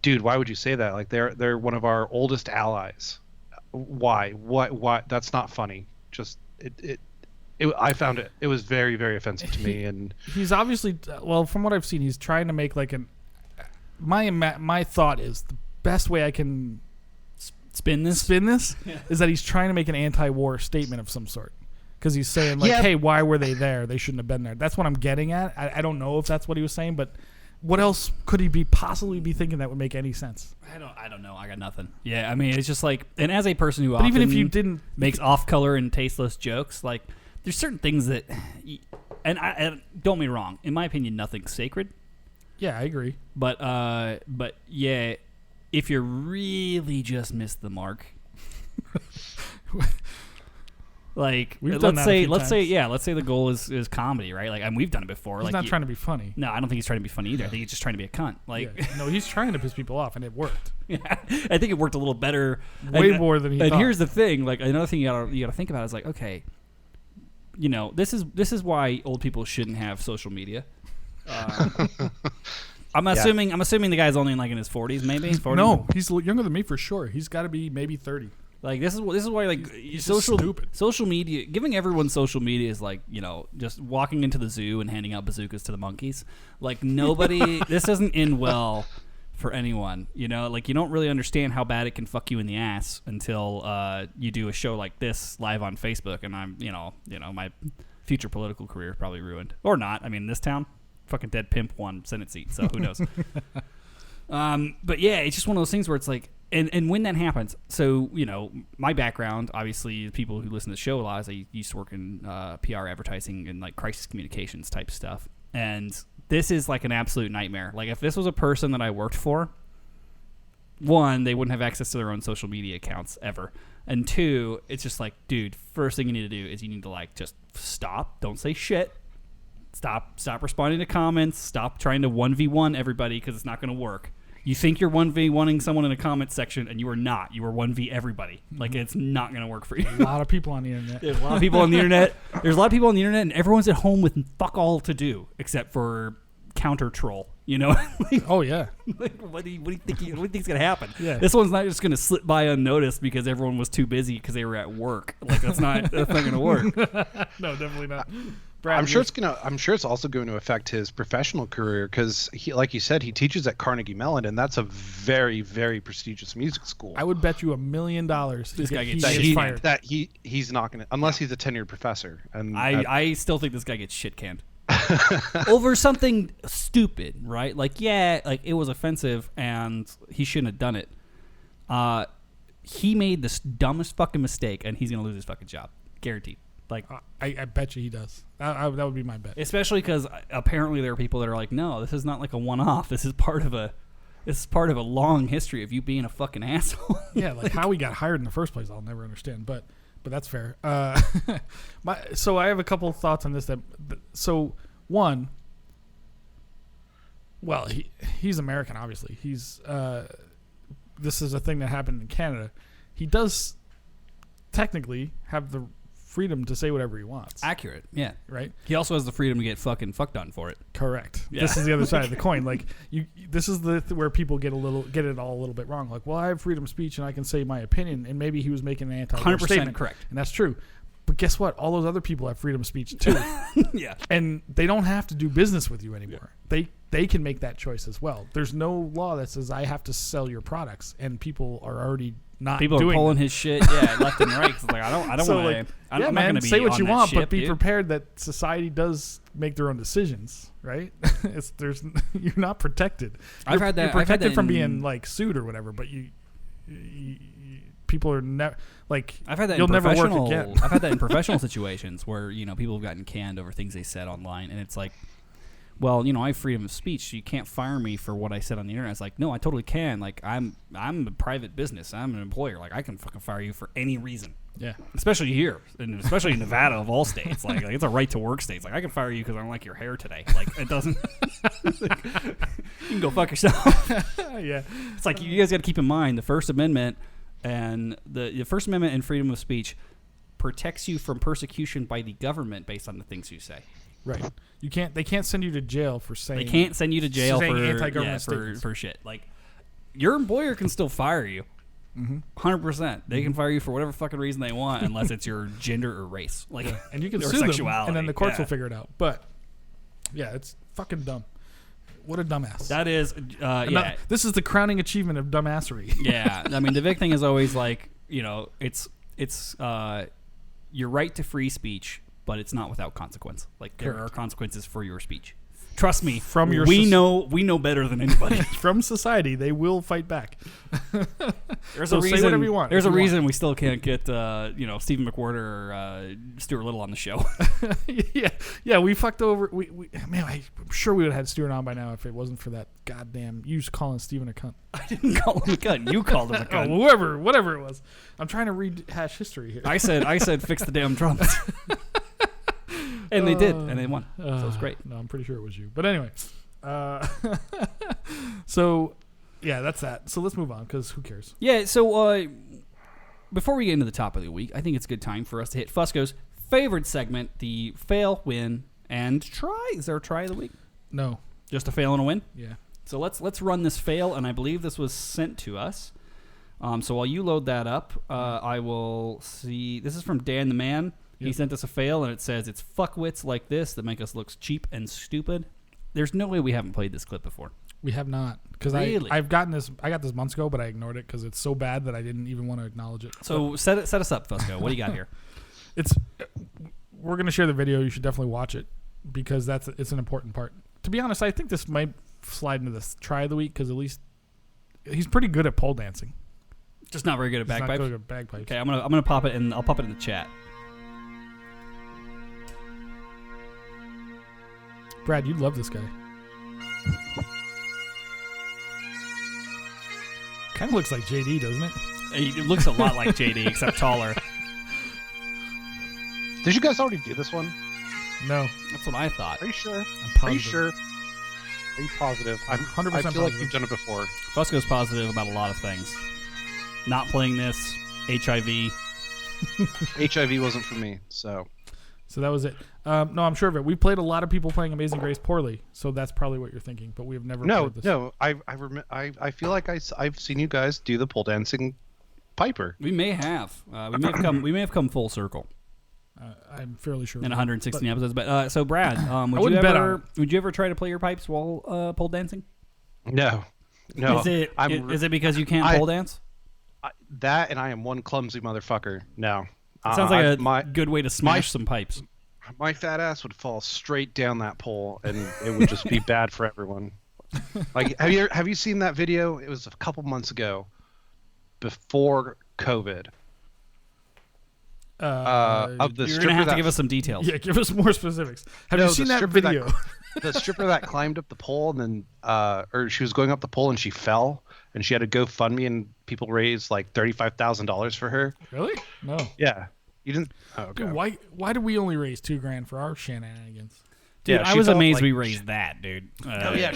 dude, why would you say that? Like they're one of our oldest allies. Why? Why? That's not funny. Just I found it was very, very offensive to me. And he's obviously, well, from what I've seen, he's trying to make like my thought is the best way I can spin this is that he's trying to make an anti-war statement of some sort. Because he's saying, like, hey, why were they there? They shouldn't have been there. That's what I'm getting at. I don't know if that's what he was saying, but what else could he possibly be thinking that would make any sense? I don't know. I got nothing. Yeah, I mean, it's just like, and as a person who but even if you didn't makes off-color and tasteless jokes, like, there's certain things that, and don't get me wrong, in my opinion, nothing's sacred. Yeah, I agree. But yeah, if you really just missed the mark. Like, let's say the goal is comedy, right? Like, and we've done it before. He's not trying to be funny. No, I don't think he's trying to be funny either. I think he's just trying to be a cunt. Like, no, he's trying to piss people off, and it worked. Yeah, I think it worked a little better, way more than he thought. And here's the thing: like, another thing you gotta think about is like, okay, this is why old people shouldn't have social media. I'm assuming the guy's only in his 40s, maybe. 40s? No, he's younger than me for sure. He's got to be maybe 30. Like, this is why, like, he's social media, giving everyone social media is like, just walking into the zoo and handing out bazookas to the monkeys. Like, nobody, this doesn't end well for anyone. Like, you don't really understand how bad it can fuck you in the ass until you do a show like this live on Facebook, and I'm, my future political career is probably ruined. Or not. I mean, this town, fucking dead pimp won Senate seat, so who knows? But yeah, it's just one of those things where it's like, and when that happens, so, my background, obviously, people who listen to the show a lot, is I used to work in PR advertising and, like, crisis communications type stuff. And this is, like, an absolute nightmare. Like, if this was a person that I worked for, one, they wouldn't have access to their own social media accounts ever. And two, it's just like, dude, first thing you need to do is you need to, like, just stop. Don't say shit. Stop responding to comments. Stop trying to 1v1 everybody, because it's not going to work. You think you're 1v1ing someone in a comment section, and you are not. You are 1v everybody. Like, it's not going to work for you. A lot of people on the internet. There's a lot of people on the internet. There's a lot of people on the internet, and everyone's at home with fuck all to do except for counter troll. Like, oh yeah. Like, what do you think's going to happen? Yeah. This one's not just going to slip by unnoticed because everyone was too busy because they were at work. Like, that's not going to work. No, definitely not. Brad, I'm sure it's also going to affect his professional career, because he, like you said, he teaches at Carnegie Mellon, and that's a very, very prestigious music school. I would bet you $1 million this guy gets fired. That he's not going to, unless he's a tenured professor. And I still think this guy gets shit canned over something stupid, right? Like, yeah, like, it was offensive and he shouldn't have done it. He made the dumbest fucking mistake, and he's gonna lose his fucking job, guaranteed. Like, I bet you he does. That would be my bet. Especially because apparently there are people that are like, no, this is not like a one-off. This is part of a long history of you being a fucking asshole. Yeah, like how he got hired in the first place, I'll never understand. But that's fair. So I have a couple of thoughts on this. So one, well, he's American, obviously. This is a thing that happened in Canada. He does technically have the freedom to say whatever he wants. Accurate, yeah. Right? He also has the freedom to get fucking fucked on for it. Correct. Yeah. This is the other side of the coin. Like, this is where people get it all a little bit wrong. Like, well, I have freedom of speech and I can say my opinion, and maybe he was making an anti-war 100% statement. correct. And that's true. But guess what? All those other people have freedom of speech too. Yeah. And they don't have to do business with you anymore. Yeah. They can make that choice as well. There's no law that says I have to sell your products, and people are already not people doing are pulling that. His shit, yeah, left and right. Like, I don't so want like, to. I'm not man, going to be say what on you that want, ship, but be dude. prepared that society does make their own decisions, right? You're not protected. I've had that. You're protected from being like sued or whatever, but you people are never like. I've had that. You'll never work again. I've had that in professional situations where people have gotten canned over things they said online, and it's like, well, I have freedom of speech. You can't fire me for what I said on the internet. It's like, no, I totally can. Like, I'm a private business. I'm an employer. Like, I can fucking fire you for any reason. Yeah. Especially here, and especially in Nevada of all states. Like it's a right to work state. It's like, I can fire you because I don't like your hair today. Like, it doesn't. You can go fuck yourself. Yeah. It's like, you guys got to keep in mind the First Amendment and the First Amendment and freedom of speech protects you from persecution by the government based on the things you say. Right. They can't send you to jail for saying. They can't send you to jail for anti-government statements. for shit. Like, your employer can still fire you. 100%. They can fire you for whatever fucking reason they want, unless it's your gender or race. Like, yeah. And you can or sue them, sexuality. and then the courts will figure it out. But yeah, it's fucking dumb. What a dumbass. That is, yeah. This is the crowning achievement of dumbassery. Yeah. I mean, the big thing is always like, it's your right to free speech, but it's not without consequence. Like there are consequences for your speech. Trust me, we know better than anybody. From society, they will fight back. There's So a reason. say whatever you want. There's a reason we still can't get Stephen McWhorter or Stuart Little on the show. yeah, we fucked over. Man, I'm sure we would have had Stuart on by now if it wasn't for that goddamn you calling Stephen a cunt. I didn't call him a cunt. You called him a cunt. Whatever it was. I'm trying to rehash history here. I said fix the damn drums. And they did, and they won. So it was great. No, I'm pretty sure it was you. But anyway, so yeah, that's that. So let's move on because who cares? Yeah. So before we get into the top of the week, I think it's a good time for us to hit Fusco's favorite segment: the fail, win, and try. Is there a try of the week? No, just a fail and a win. Yeah. So let's run this fail, and I believe this was sent to us. So while you load that up, I will see. This is from Dan the Man. He sent us a fail, and it says, it's fuckwits like this that make us look cheap and stupid. There's no way we haven't played this clip before. We have not. Because really? I got this months ago, but I ignored it because it's so bad that I didn't even want to acknowledge it. So set us up, Fusco. What do you got here? We're going to share the video. You should definitely watch it because it's an important part. To be honest, I think this might slide into this try of the week because at least he's pretty good at pole dancing. Just not very good at bagpipes? Not good at bagpipes. Okay, I'm gonna pop it, and I'll pop it in the chat. Brad, you'd love this guy. Kind of looks like JD, doesn't it? It looks a lot like JD, except taller. Did you guys already do this one? No. That's what I thought. Are you sure? I'm positive. Are you sure? Are you positive? I'm 100% I feel positive. like you've done it before. Fusco's positive about a lot of things. Not playing this, HIV. HIV wasn't for me, so that was it. No, I'm sure of it. We played a lot of people playing Amazing Grace poorly, so that's probably what you're thinking. But we have never played this. No. I feel like I've seen you guys do the pole dancing Piper. We may have. We may have come full circle. I'm fairly sure. In 116 episodes. But so Brad, would you ever try to play your pipes while pole dancing? No. Is it because you can't pole dance? That and I am one clumsy motherfucker. No. Sounds like a good way to smash some pipes. My fat ass would fall straight down that pole, and it would just be bad for everyone. Like, have you seen that video? It was a couple months ago, before COVID. Of the you're stripper gonna have to give us some details. Yeah, give us more specifics. Have you seen that video? The stripper that climbed up the pole and then, or she was going up the pole and she fell, and she had to GoFundMe, and people raised like $35,000 for her. Really? No. Yeah. You didn't. Oh, okay. Dude, why did we only raise $2,000 for our shenanigans? Dude, I was amazed we raised that, dude. Oh yeah,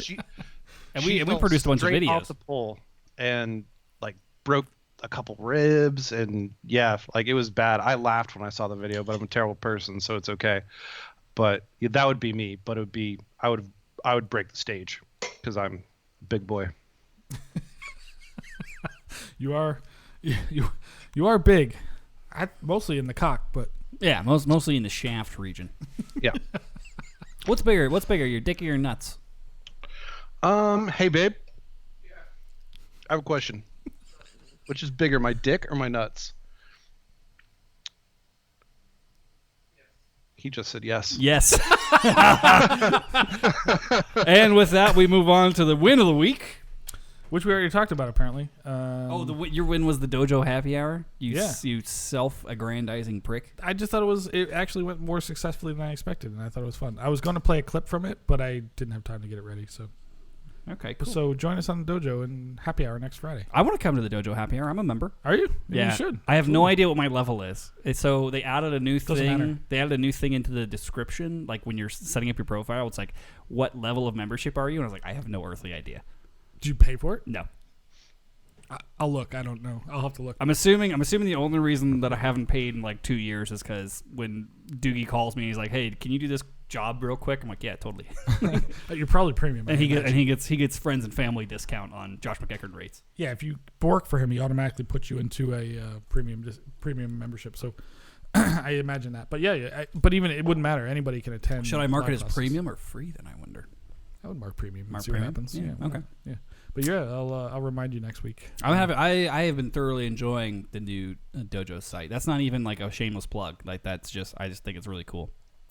we produced a bunch of videos. Off the pole and like broke a couple ribs, and yeah, like it was bad. I laughed when I saw the video, but I'm a terrible person, so it's okay. But yeah, that would be me. But it would be I would break the stage because I'm a big boy. You are big, mostly in the cock, but yeah, mostly in the shaft region. Yeah. What's bigger, your dick or your nuts? Hey babe. Yeah. I have a question. Which is bigger, my dick or my nuts? Yes. He just said yes. Yes. And with that, we move on to the win of the week. Which we already talked about, apparently. Your win was the Dojo Happy Hour? You self-aggrandizing prick. I just thought it actually went more successfully than I expected, and I thought it was fun. I was going to play a clip from it, but I didn't have time to get it ready. So, okay, cool. So join us on the Dojo and Happy Hour next Friday. I want to come to the Dojo Happy Hour. I'm a member. Are you? Yeah. You should. I have no idea what my level is. So they added a new Doesn't matter. They added a new thing into the description. Like when you're setting up your profile, it's like, what level of membership are you? And I was like, I have no earthly idea. Did you pay for it? No. I'll look. I don't know. I'll have to look. I'm assuming the only reason that I haven't paid in like 2 years is because when Doogie calls me, he's like, "Hey, can you do this job real quick?" I'm like, "Yeah, totally." You're probably premium. And he gets friends and family discount on Josh McEachern rates. Yeah, if you work for him, he automatically puts you into a premium membership. So I imagine that. But yeah, but even it wouldn't matter. Anybody can attend. Should I mark it as premium or free? Then I wonder. I would mark premium. Mark See premium? what happens. Yeah, why okay. not? Yeah. But yeah, I'll remind you next week. I have been thoroughly enjoying the new Dojo site. That's not even like a shameless plug. Like I just think it's really cool.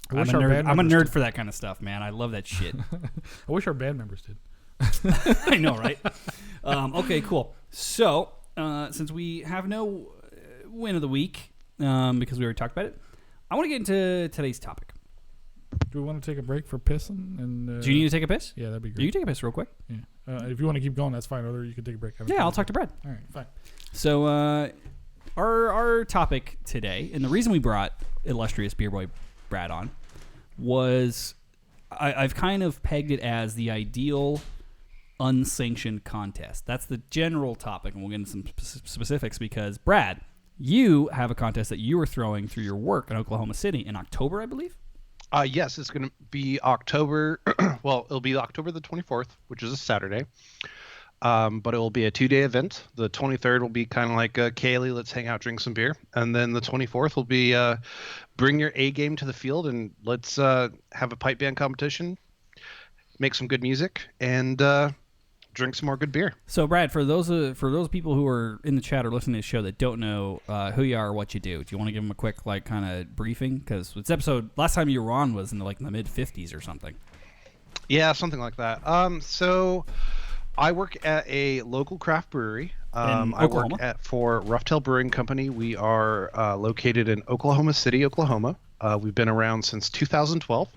I wish I'm our a band members nerd did. for that kind of stuff, man. I love that shit. I wish our band members did. I know, right? Okay, cool. So, since we have no win of the week, because we already talked about it, I want to get into today's topic. Do we want to take a break for pissing? And Do you need to take a piss? Yeah, that'd be You great. can take a piss real quick. Yeah. If you want to keep going, that's fine. Or you can take a break. Yeah, I'll talk to Brad. All right, fine. So, our topic today, and the reason we brought illustrious beer boy Brad on, was I've kind of pegged it as the ideal unsanctioned contest. That's the general topic, and we'll get into some specifics because, Brad, you have a contest that you were throwing through your work in Oklahoma City in October, I believe? Yes, it's going to be October. Well, it'll be October the 24th, which is a Saturday. But it will be a 2-day event. The 23rd will be kind of like Kaylee, let's hang out, drink some beer. And then the 24th will be bring your A game to the field and let's have a pipe band competition, make some good music, and drink some more good beer. So, Brad, for those people who are in the chat or listening to the show that don't know who you are or what you do you want to give them a quick kind of briefing? Because this episode, last time you were on was in the mid 50s or something. Yeah, something like that. So I work at a local craft brewery. I work for Rough-Tail Brewing Company. We are located in Oklahoma City, Oklahoma. We've been around since 2012,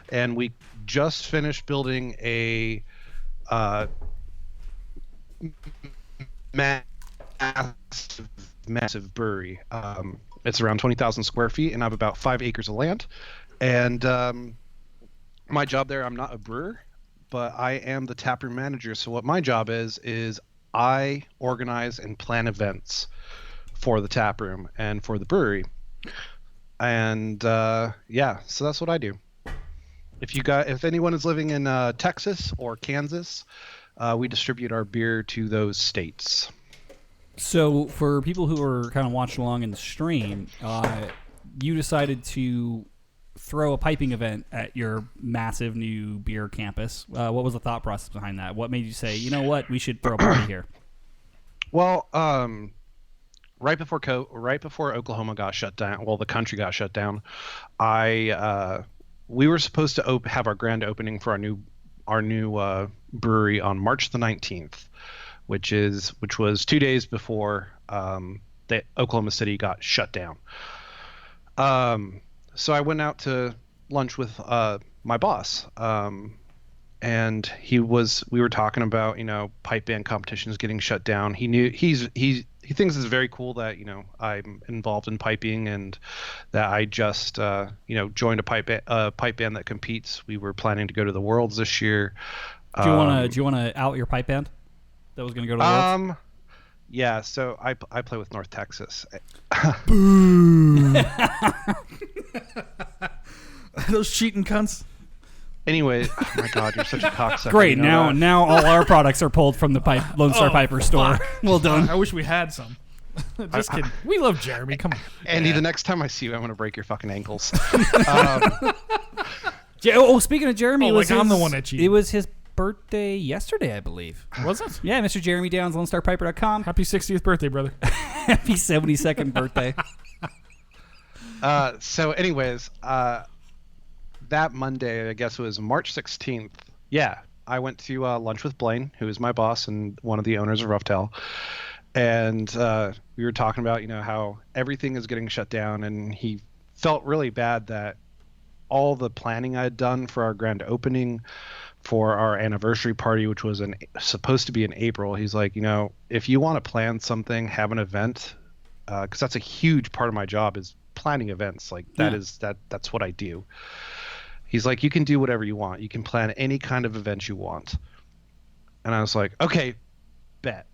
and we just finished building a massive brewery. It's around 20,000 square feet, and I have about 5 acres of land. And my job there, I'm not a brewer, but I am the taproom manager. So what my job is I organize and plan events for the taproom and for the brewery. And yeah, so that's what I do. If anyone is living in Texas or Kansas, we distribute our beer to those states. So for people who are kind of watching along in the stream, you decided to throw a piping event at your massive new beer campus. What was the thought process behind that? What made you say, you know what, we should throw a party here? Well, right before Oklahoma got shut down, well, the country got shut down, we were supposed to have our grand opening for our new brewery on March the 19th, which was 2 days before the Oklahoma City got shut down. So I went out to lunch with my boss, and we were talking about, pipe band competitions getting shut down. He thinks it's very cool that, I'm involved in piping and that I just, joined a pipe band that competes. We were planning to go to the Worlds this year. Do you want to out your pipe band that was going to go to the Worlds? Yeah, so I play with North Texas. Boo! Those cheating cunts. Anyway, oh my God, you're such a cocksucker. Great, now all our products are pulled from the Lone Star Piper store. Well done. I wish we had some. Just kidding. We love Jeremy. Come on, Andy. The next time I see you, I'm gonna break your fucking ankles. Speaking of Jeremy, I'm the one that cheated. It was his birthday yesterday, I believe. Was it? Yeah, Mr. Jeremy Downs, LoneStarPiper.com. Happy 60th birthday, brother. Happy 72nd birthday. So anyways, that Monday, I guess it was March 16th. Yeah, I went to lunch with Blaine, who is my boss and one of the owners of Rough-Tail. And we were talking about, how everything is getting shut down. And he felt really bad that all the planning I had done for our grand opening, for our anniversary party, which was supposed to be in April. He's like, if you want to plan something, have an event, because that's a huge part of my job is planning events. Like that's what I do. He's like, you can do whatever you want. You can plan any kind of event you want. And I was like, okay, bet.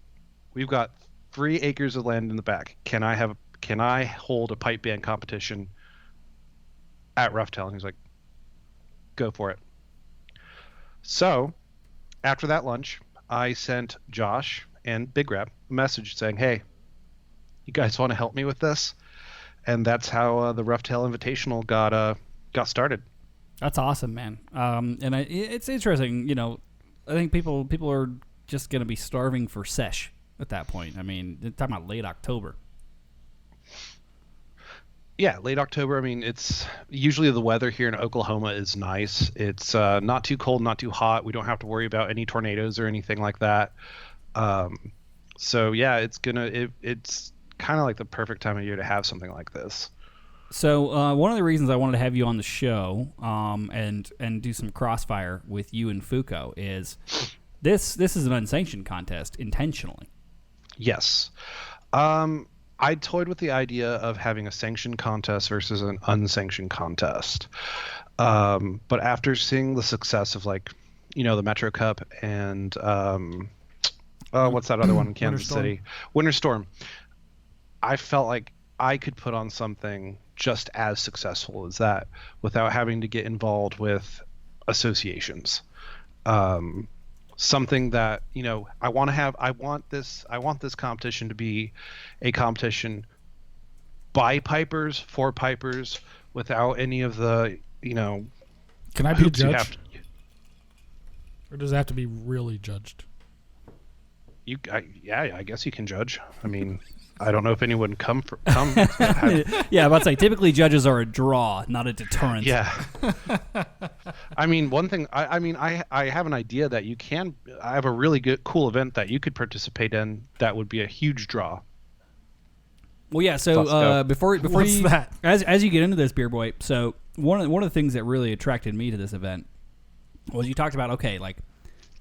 We've got 3 acres of land in the back. Can I hold a pipe band competition at Rough-Tail? And he's like, go for it. So after that lunch, I sent Josh and Big Rap a message saying, hey, you guys want to help me with this? And that's how the Rough-Tail Invitational got started. That's awesome, man. And it's interesting. You know, I think people are just going to be starving for sesh at that point. I mean, they're talking about late October. Yeah, late October. I mean, it's usually the weather here in Oklahoma is nice. It's not too cold, not too hot. We don't have to worry about any tornadoes or anything like that. So yeah, it's kind of like the perfect time of year to have something like this. So one of the reasons I wanted to have you on the show and do some crossfire with you and Fuko is this is an unsanctioned contest intentionally. Yes. I toyed with the idea of having a sanctioned contest versus an unsanctioned contest. But after seeing the success of the Metro Cup and what's that other one in Kansas City? Winter Storm. I felt like I could put on something just as successful as that without having to get involved with associations. Something that I want this competition to be a competition by pipers for pipers without any of the Can I be a judge? Or does it have to be really judged? I guess you can judge. I mean, I don't know if anyone come. Yeah, about to say typically judges are a draw, not a deterrent. Yeah. I mean, one thing. I have an idea that you can. I have a really cool event that you could participate in. That would be a huge draw. Well, yeah. So before What's you, that? as you get into this, Beer Boy. So one of the things that really attracted me to this event was you talked about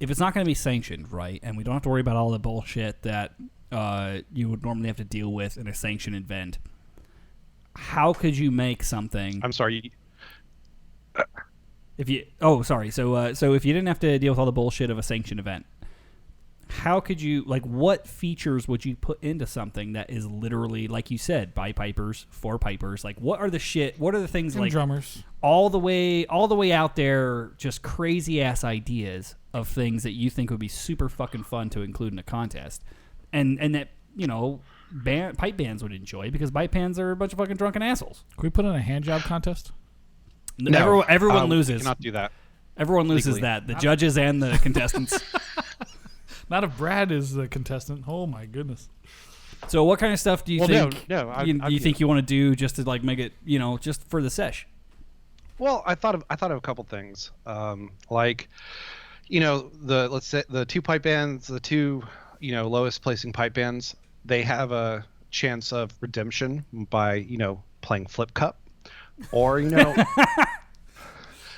if it's not going to be sanctioned, right, and we don't have to worry about all the bullshit that you would normally have to deal with in a sanctioned event. How could you make something? I'm sorry. If you so if you didn't have to deal with all the bullshit of a sanctioned event, how could you what features would you put into something that is literally like you said by pipers for pipers? What are the things And drummers all the way out there, just crazy ass ideas of things that you think would be super fucking fun to include in a contest? And that, pipe bands would enjoy because pipe bands are a bunch of fucking drunken assholes. Can we put in a hand job contest? No. Everyone loses. We cannot do that. Everyone loses legally. that. The judges and the contestants. Not if Brad is the contestant. Oh, my goodness. So what kind of stuff do you think you think you want to do just to make it, just for the sesh? Well, I thought of a couple things. Let's say the two pipe bands, the two lowest placing pipe bands, they have a chance of redemption by playing flip cup, or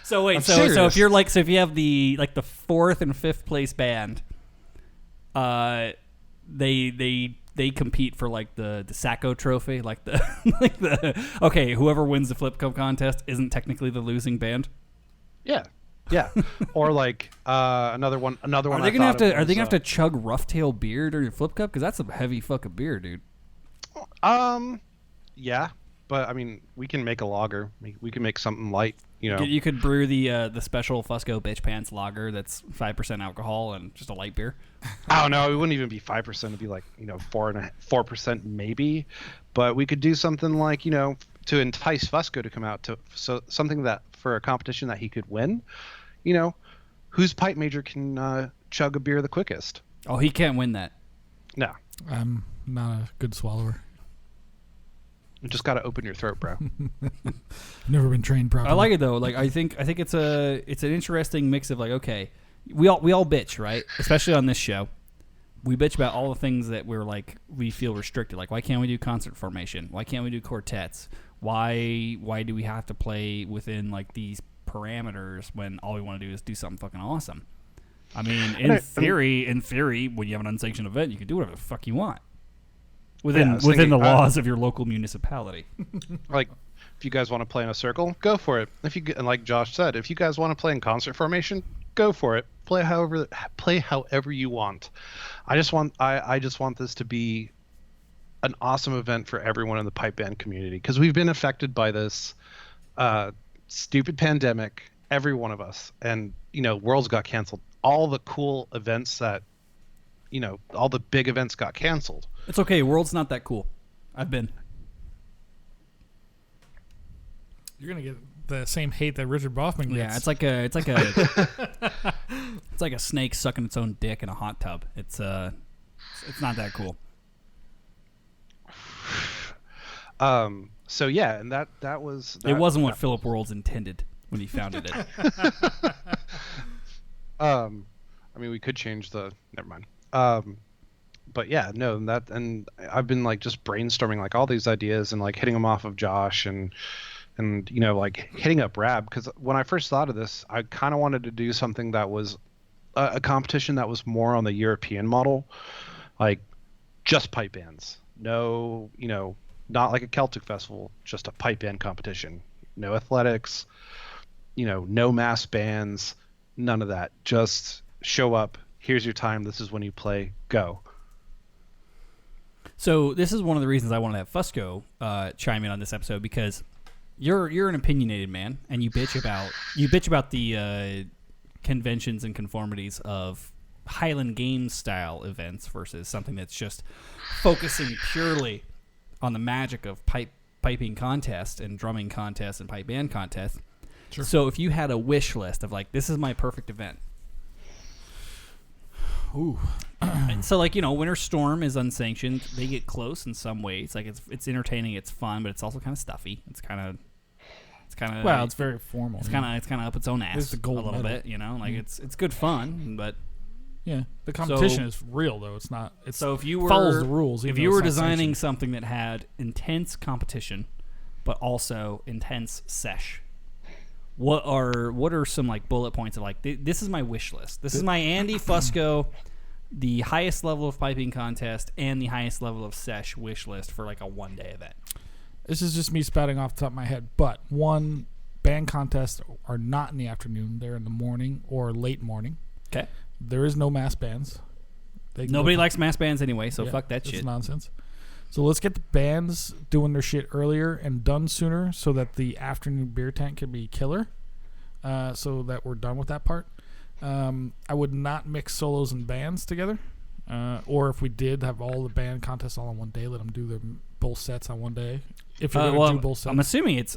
So wait, I'm so serious. if you're if you have the fourth and fifth place band, they compete for the Sacco trophy, okay, whoever wins the flip cup contest isn't technically the losing band. Yeah. Or another one. Are they gonna have to chug rough tail beer during your flip cup? Because that's a heavy fucking beer, dude. Yeah, but I mean, we can make a lager. We can make something light. You could brew the special Fusco Bitch Pants lager that's 5% alcohol and just a light beer. Oh no, it wouldn't even be 5%. It'd be 4% maybe. But we could do something to entice Fusco to come out something that for a competition that he could win. Whose pipe major can chug a beer the quickest? Oh, he can't win that. No. I'm not a good swallower. You just got to open your throat, bro. Never been trained properly. I like it though. I think it's an interesting mix of okay, we all bitch, right? Especially on this show. We bitch about all the things that we feel restricted. Why can't we do concert formation? Why can't we do quartets? Why do we have to play within these parameters when all we want to do is do something fucking awesome? I mean, in theory, when you have an unsanctioned event, you can do whatever the fuck you want within the laws of your local municipality. If you guys want to play in a circle, go for it. And like Josh said, if you guys want to play in concert formation, go for it. Play however you want. I just want this to be an awesome event for everyone in the pipe band community, because we've been affected by this stupid pandemic, every one of us, and Worlds got canceled. All the cool events that all the big events got canceled. It's okay. World's not that cool. I've been. You're gonna get the same hate that Richard Boffman gets. Yeah, it's like a it's like a snake sucking its own dick in a hot tub. It's not that cool. So yeah, and that was. It wasn't what Philip Worlds intended when he founded it. I mean, we could change the. Never mind. But yeah, no, and I've been like just brainstorming like all these ideas and like hitting them off of Josh and you know, like hitting up Rab, because when I first thought of this, I kind of wanted to do something that was a competition that was more on the European model, like just pipe bands. No, you know, not like a Celtic festival, just a pipe band competition. No athletics, you know, no mass bands, none of that. Just show up. Here's your time. This is when you play. Go. So this is one of the reasons I wanted to have Fusco chime in on this episode, because you're an opinionated man, and you bitch about the conventions and conformities of Highland Games style events versus something that's just focusing purely on the magic of piping contest and drumming contest and pipe band contest. Sure. So if you had a wish list of like, this is my perfect event. Ooh. And so, like, you know, Winter Storm is unsanctioned. They get close in some ways. Like, it's entertaining, it's fun, but it's also kind of stuffy. It's kind of Well, it's very formal. It's kind of up its own ass It's the gold a little medal. bit, you know. Like it's good fun, but yeah, the competition is real though. It's not. It's so if you were follows the rules. If you were designing something that had intense competition, but also intense sesh, what are some like bullet points of like this is my wish list. This is my Andy Fusco, the highest level of piping contest and the highest level of sesh wish list for like a 1-day event. This is just me spouting off the top of my head, but one, band contests are not in the afternoon. They're in the morning or late morning. Okay. There is no mass bands. Nobody likes mass bands anyway, so yeah, fuck that shit. It's nonsense. So let's get the bands doing their shit earlier and done sooner so that the afternoon beer tent can be killer, so that we're done with that part. I would not mix solos and bands together. Or if we did have all the band contests all on one day, let them do their both sets on one day. If you're going to do both sets. I'm assuming it's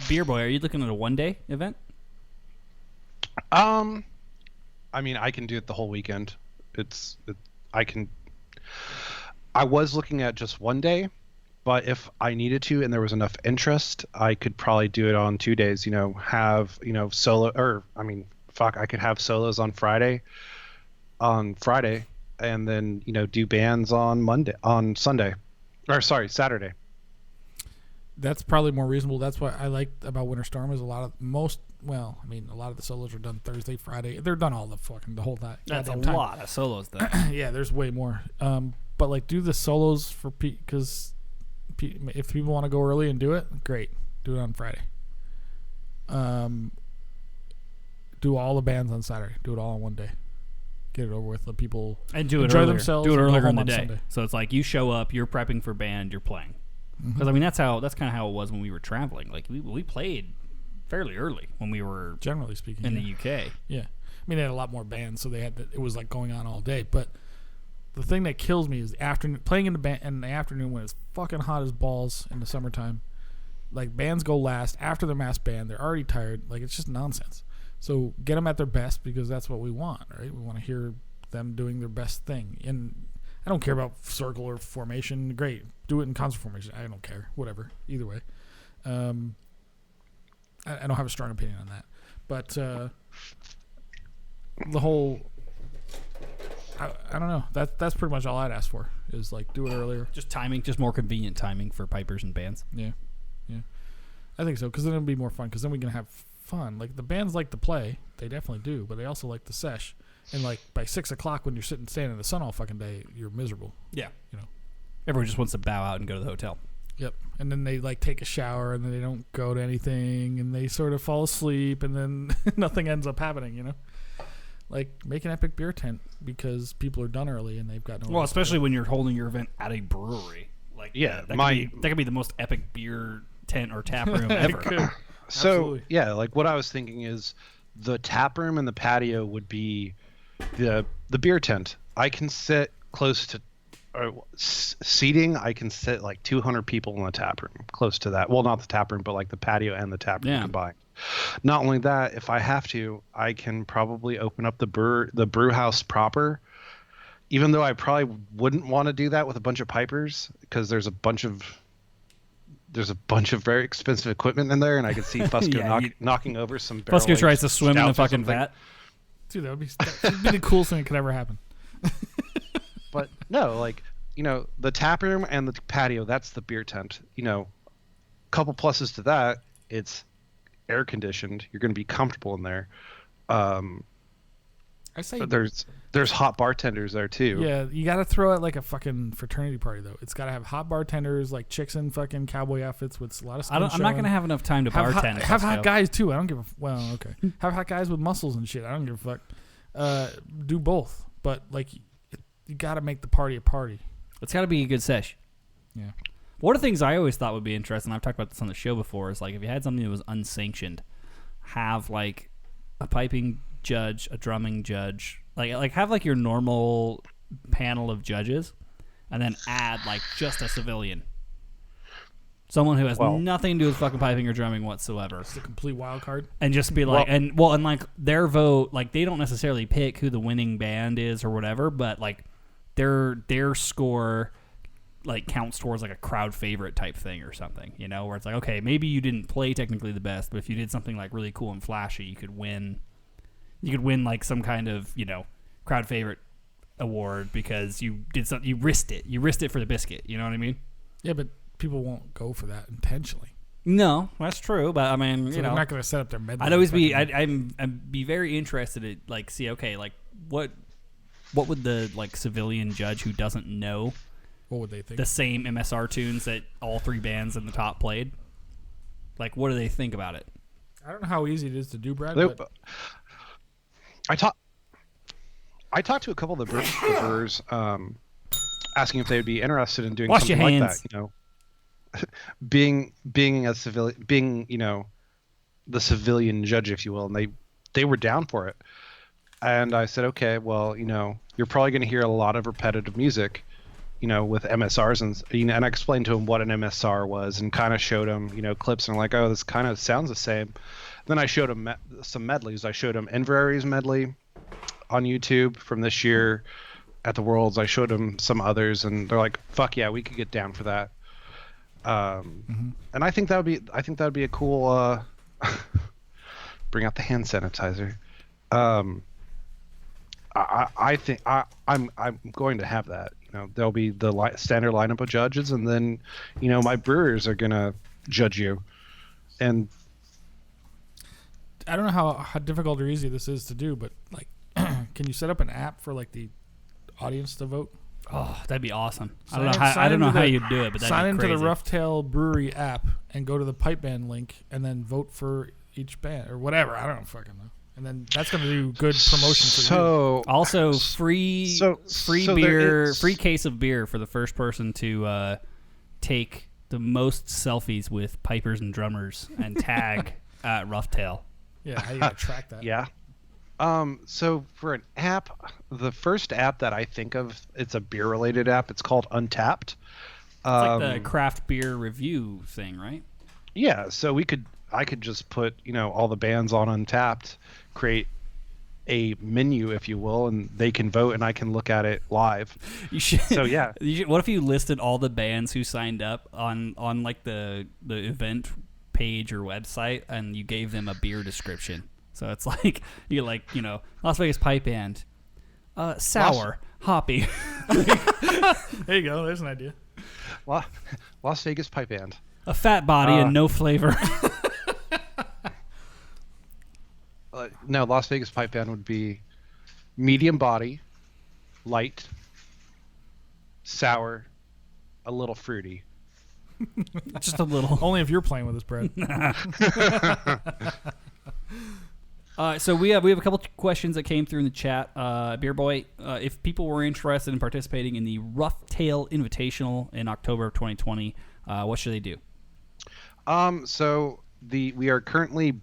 Beer Boy. Are you looking at a 1-day event? I mean, I can do it the whole weekend. I was looking at just 1 day, but if I needed to and there was enough interest, I could probably do it on 2 days. You know, have solo, or I mean, fuck, I could have solos on Friday, and then do bands on Saturday. That's probably more reasonable. That's what I liked about Winter Storm is a lot of the solos are done Thursday, Friday. They're done all the whole time. That's a time. lot of solos, though. Yeah, there's way more. But like, do the solos for because if people want to go early and do it, great. Do it on Friday. Do all the bands on Saturday. Do it all in one day. Get it over with. Let people and do it enjoy earlier. themselves. Do it and go earlier in home the on day. Sunday. So it's like you show up, you're prepping for band, you're playing. Because I mean that's kind of how it was when we were traveling. Like we played fairly early when we were generally speaking in the UK. Yeah, I mean they had a lot more bands, so it was like going on all day. But the thing that kills me is the afternoon playing in the afternoon when it's fucking hot as balls in the summertime. Like bands go last after the mass band. They're already tired. Like it's just nonsense. So get them at their best because that's what we want, right? We want to hear them doing their best thing. And I don't care about circle or formation. Great. Do it in concert formation. I don't care. Whatever. Either way. I don't have a strong opinion on that. But the whole... I don't know. That's pretty much all I'd ask for is like do it earlier. Just timing, just more convenient timing for pipers and bands. Yeah. I think so because then it'll be more fun because then we can have fun. Like the bands like to play. They definitely do. But they also like to sesh. And like by 6 o'clock when you're standing in the sun all fucking day, you're miserable. Yeah. Everyone just wants to bow out and go to the hotel. Yep. And then they like take a shower and then they don't go to anything and they sort of fall asleep and then nothing ends up happening, Like make an epic beer tent because people are done early and they've got no. Well, especially when you're holding your event at a brewery. Like yeah, that could be the most epic beer tent or tap room ever. So Absolutely. yeah, like what I was thinking is the tap room and the patio would be the beer tent. I can sit close to seating, I can sit like 200 people in the tap room, close to that. Well, not the tap room, but like the patio and the tap room combined. Not only that, if I have to, I can probably open up the brew house proper. Even though I probably wouldn't want to do that with a bunch of pipers, because there's a bunch of very expensive equipment in there, and I could see Fusco knocking over some barrel. Fusco tries to swim in the fucking vat. Dude, that'd be the coolest thing that could ever happen. But no, like, the tap room and the patio, that's the beer tent. Couple pluses to that, it's air conditioned. You're going to be comfortable in there. I say there's hot bartenders there too. Yeah, you got to throw it like a fucking fraternity party though. It's got to have hot bartenders, like chicks in fucking cowboy outfits with a lot of skin I'm not going to have enough time to bartend. Have hot guys too. I don't give a well, okay. Have hot guys with muscles and shit. I don't give a fuck. Do both, but like you got to make the party a party. It's got to be a good sesh. Yeah. One of the things I always thought would be interesting, I've talked about this on the show before, is like if you had something that was unsanctioned, have like a piping judge, a drumming judge, like have like your normal panel of judges, and then add like just a civilian, someone who has nothing to do with fucking piping or drumming whatsoever. It's a complete wild card, and just be like, and like their vote, like they don't necessarily pick who the winning band is or whatever, but like their score like counts towards like a crowd favorite type thing or something, where it's like, okay, maybe you didn't play technically the best, but if you did something like really cool and flashy, you could win like some kind of, crowd favorite award because you did something, you risked it for the biscuit, you know what I mean? Yeah, but people won't go for that intentionally. No, that's true, but I mean, they're not going to set up their medley. I'd always I'd be very interested to like see, okay, like what would the like civilian judge who doesn't know what would they think? The same MSR tunes that all three bands in the top played? Like, what do they think about it? I don't know how easy it is to do, Brad. But I talked to a couple of the brewers, asking if they would be interested in doing something like that. Being a civilian, the civilian judge, if you will, and they were down for it. And I said, okay, well, you're probably going to hear a lot of repetitive music, with MSRs, and I explained to him what an MSR was and kind of showed him, clips, and like, oh, this kind of sounds the same. Then I showed him some medleys. I showed him Inverary's medley on YouTube from this year at the Worlds. I showed him some others, and they're like, fuck yeah, we could get down for that. And I think that would be a cool, bring out the hand sanitizer. I think I'm going to have that. There'll be the standard lineup of judges, and then, my brewers are gonna judge you. And I don't know how difficult or easy this is to do, but like, can you set up an app for like the audience to vote? Oh, that'd be awesome. I don't know how you'd do it, but that'd be crazy. Sign into the Rough Tail Brewery app and go to the pipe band link, and then vote for each band or whatever. I don't fucking know. And then that's going to do good promotion for you. Also, free beer, free case of beer for the first person to take the most selfies with pipers and drummers and tag at Rough Tail. Yeah, how you going to track that? Yeah. So for an app, the first app that I think of, it's a beer-related app. It's called Untapped. It's like the craft beer review thing, right? Yeah. So I could just put, all the bands on Untapped, create a menu, if you will, and they can vote, and I can look at it live. You should. So yeah. What if you listed all the bands who signed up on like the event page or website, and you gave them a beer description? So it's like Las Vegas Pipe Band, sour, hoppy. There you go. There's an idea. Las Vegas Pipe Band. A fat body and no flavor. No, Las Vegas Pipe Band would be medium body, light, sour, a little fruity. Just a little. Only if you're playing with us, Brad. So we have a couple questions that came through in the chat. Beer Boy, if people were interested in participating in the Rough Tail Invitational in October of 2020, what should they do? So we are currently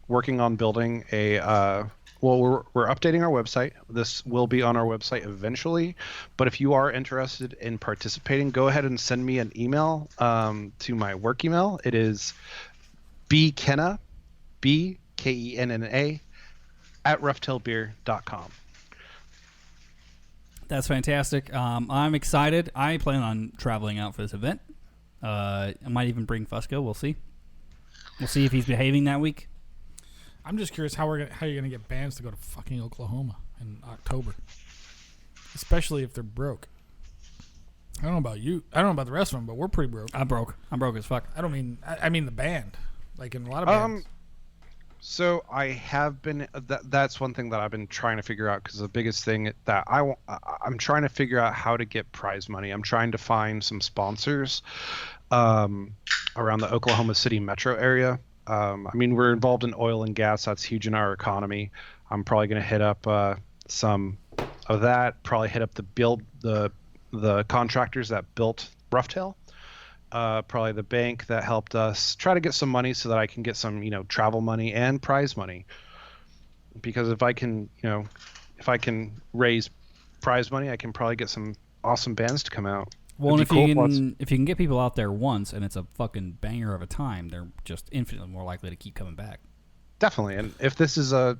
working on building a Well, we're updating our website. This will be on our website eventually, but if you are interested in participating, go ahead and send me an email to my work email. It is bkenna, BKENNA at roughtailbeer.com. That's fantastic. I'm excited. I plan on traveling out for this event. I might even bring Fusco. We'll see. We'll see if he's behaving that week. I'm just curious how you're gonna get bands to go to fucking Oklahoma in October, especially if they're broke. I don't know about you. I don't know about the rest of them, but we're pretty broke. I'm broke. I'm broke as fuck. I don't mean. I mean the band. Like in a lot of bands. So I have been. That's one thing that I've been trying to figure out, because the biggest thing that I'm trying to figure out how to get prize money. I'm trying to find some sponsors around the Oklahoma City metro area. I mean, we're involved in oil and gas. That's huge in our economy. I'm probably going to hit up some of that. Probably hit up the contractors that built Roughtail. Probably the bank that helped us try to get some money so that I can get some, travel money and prize money. Because if I can raise prize money, I can probably get some awesome bands to come out. Well, and if you can get people out there once and it's a fucking banger of a time, they're just infinitely more likely to keep coming back. Definitely. And if this is a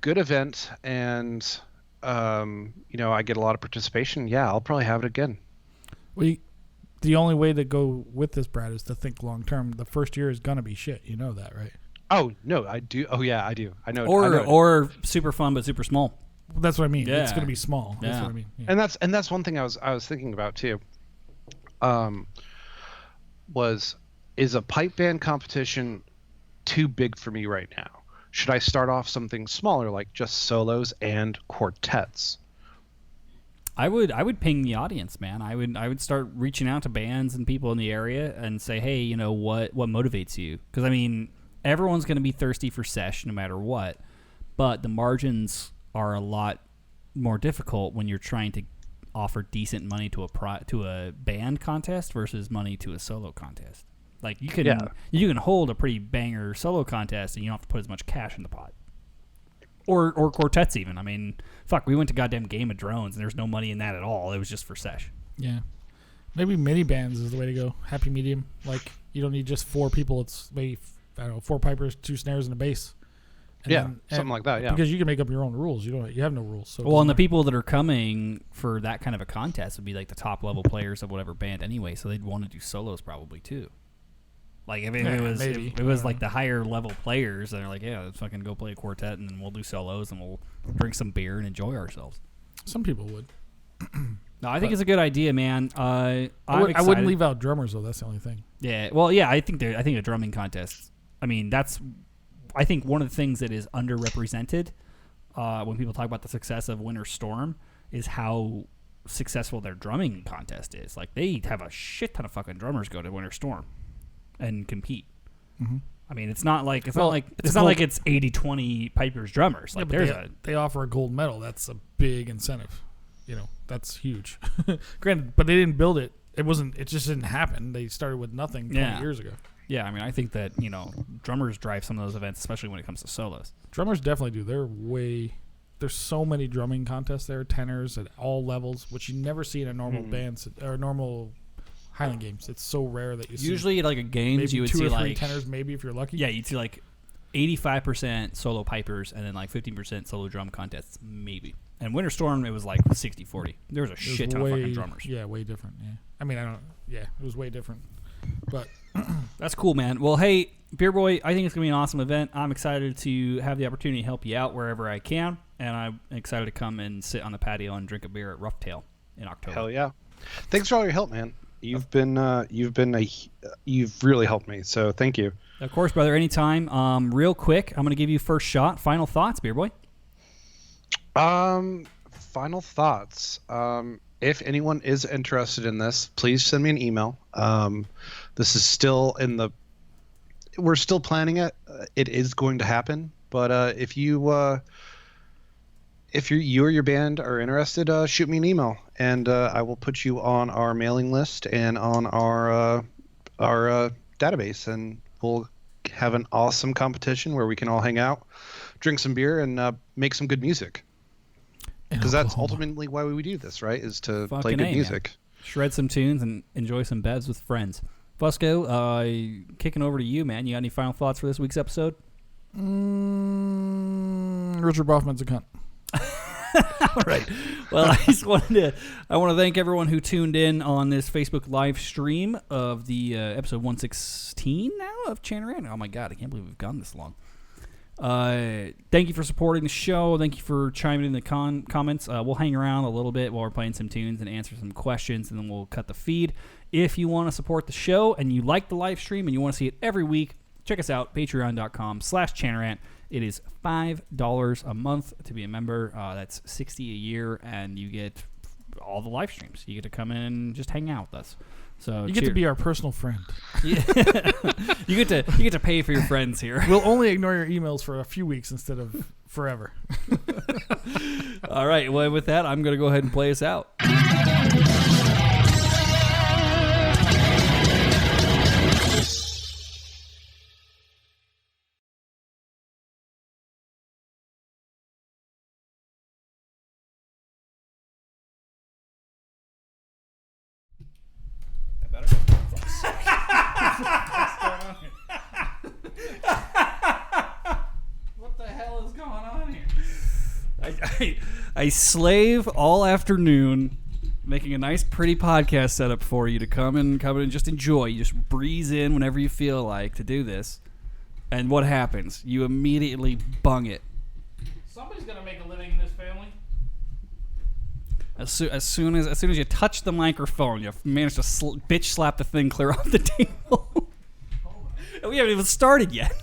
good event and I get a lot of participation, yeah, I'll probably have it again. The only way to go with this, Brad, is to think long term. The first year is gonna be shit. You know that, right? Oh no, I do. Oh yeah, I do. I know. Or super fun but super small. That's what I mean. Yeah. It's gonna be small. That's Yeah. what I mean. Yeah. And that's one thing I was thinking about too. Is a pipe band competition too big for me right now? Should I start off something smaller, like just solos and quartets? I would ping the audience, man. I would start reaching out to bands and people in the area and say, hey, what motivates you? Because I mean, everyone's going to be thirsty for sesh no matter what, but the margins are a lot more difficult when you're trying to offer decent money to a band contest versus money to a solo contest. Like you can hold a pretty banger solo contest and you don't have to put as much cash in the pot. Or quartets even. I mean, fuck, we went to goddamn Game of Drones and there's no money in that at all. It was just for sesh. Yeah. Maybe mini bands is the way to go. Happy medium. Like you don't need just 4 people. It's maybe 4 pipers, 2 snares, and a bass. And something like that. Yeah. Because you can make up your own rules. You have no rules. So well, and the people that are coming for that kind of a contest would be like the top level players of whatever band anyway. So they'd want to do solos probably too. Like if it was like the higher level players, and they're like, yeah, let's fucking go play a quartet, and then we'll do solos, and we'll drink some beer and enjoy ourselves. Some people would. No, I think it's a good idea, man. I wouldn't leave out drummers though. That's the only thing. Yeah, well, yeah, I think a drumming contest. I mean, I think one of the things that is underrepresented when people talk about the success of Winter Storm is how successful their drumming contest is. Like they have a shit ton of fucking drummers go to Winter Storm and compete. Mm-hmm. I mean, it's not like it's 80-20 Pipers drummers. Like they offer a gold medal. That's a big incentive. That's huge. Granted, but they didn't build it. It just didn't happen. They started with nothing 20 years ago. Yeah, I mean, I think that, drummers drive some of those events, especially when it comes to solos. Drummers definitely do. There's so many drumming contests there, tenors at all levels, which you never see in a normal band or normal Highland games. It's so rare that you see. Usually at like a games, you would see 2 or 3 like tenors, maybe if you're lucky. Yeah, you'd see like 85% solo pipers and then like 15% solo drum contests, maybe. And Winter Storm, it was like 60-40. There was a shit ton of fucking drummers. Yeah, way different. Yeah, I mean, it was way different. But that's cool, man. Well, hey, Beer Boy, I think it's gonna be an awesome event. I'm excited to have the opportunity to help you out wherever I can, and I'm excited to come and sit on the patio and drink a beer at Roughtail in October. Hell yeah! Thanks for all your help, man. You've really helped me. So thank you. Of course, brother. Anytime. Real quick, I'm gonna give you first shot. Final thoughts, Beer Boy. Final thoughts. If anyone is interested in this, please send me an email. This is still we're still planning it. It is going to happen, but if you or your band are interested, shoot me an email, and I will put you on our mailing list and on our database, and we'll have an awesome competition where we can all hang out, drink some beer, and make some good music. Because that's ultimately why we do this, right? Is to play good music. Man. Shred some tunes and enjoy some bevs with friends. Fusco, kicking over to you, man. You got any final thoughts for this week's episode? Richard Boffman's a cunt. All right. Well, I want to thank everyone who tuned in on this Facebook live stream of the episode 116 now of Channeran. Oh my God, I can't believe we've gone this long. Thank you for supporting the show. Thank you for chiming in the comments. We'll hang around a little bit while we're playing some tunes and answer some questions, and then we'll cut the feed. If you want to support the show and you like the live stream and you want to see it every week, check us out, patreon.com/Channerant. It is $5 a month to be a member. That's $60 a year, and you get all the live streams. You get to come in and just hang out with us. So you get to be our personal friend. Yeah. you get to pay for your friends here. We'll only ignore your emails for a few weeks instead of forever. All right. Well, with that, I'm going to go ahead and play us out. What the hell is going on here? I slave all afternoon making a nice, pretty podcast setup for you to come in and just enjoy. You just breeze in whenever you feel like to do this. And what happens? You immediately bung it. Somebody's gonna make a living in this family. As soon as you touch the microphone, you manage to bitch slap the thing clear off the table. And we haven't even started yet.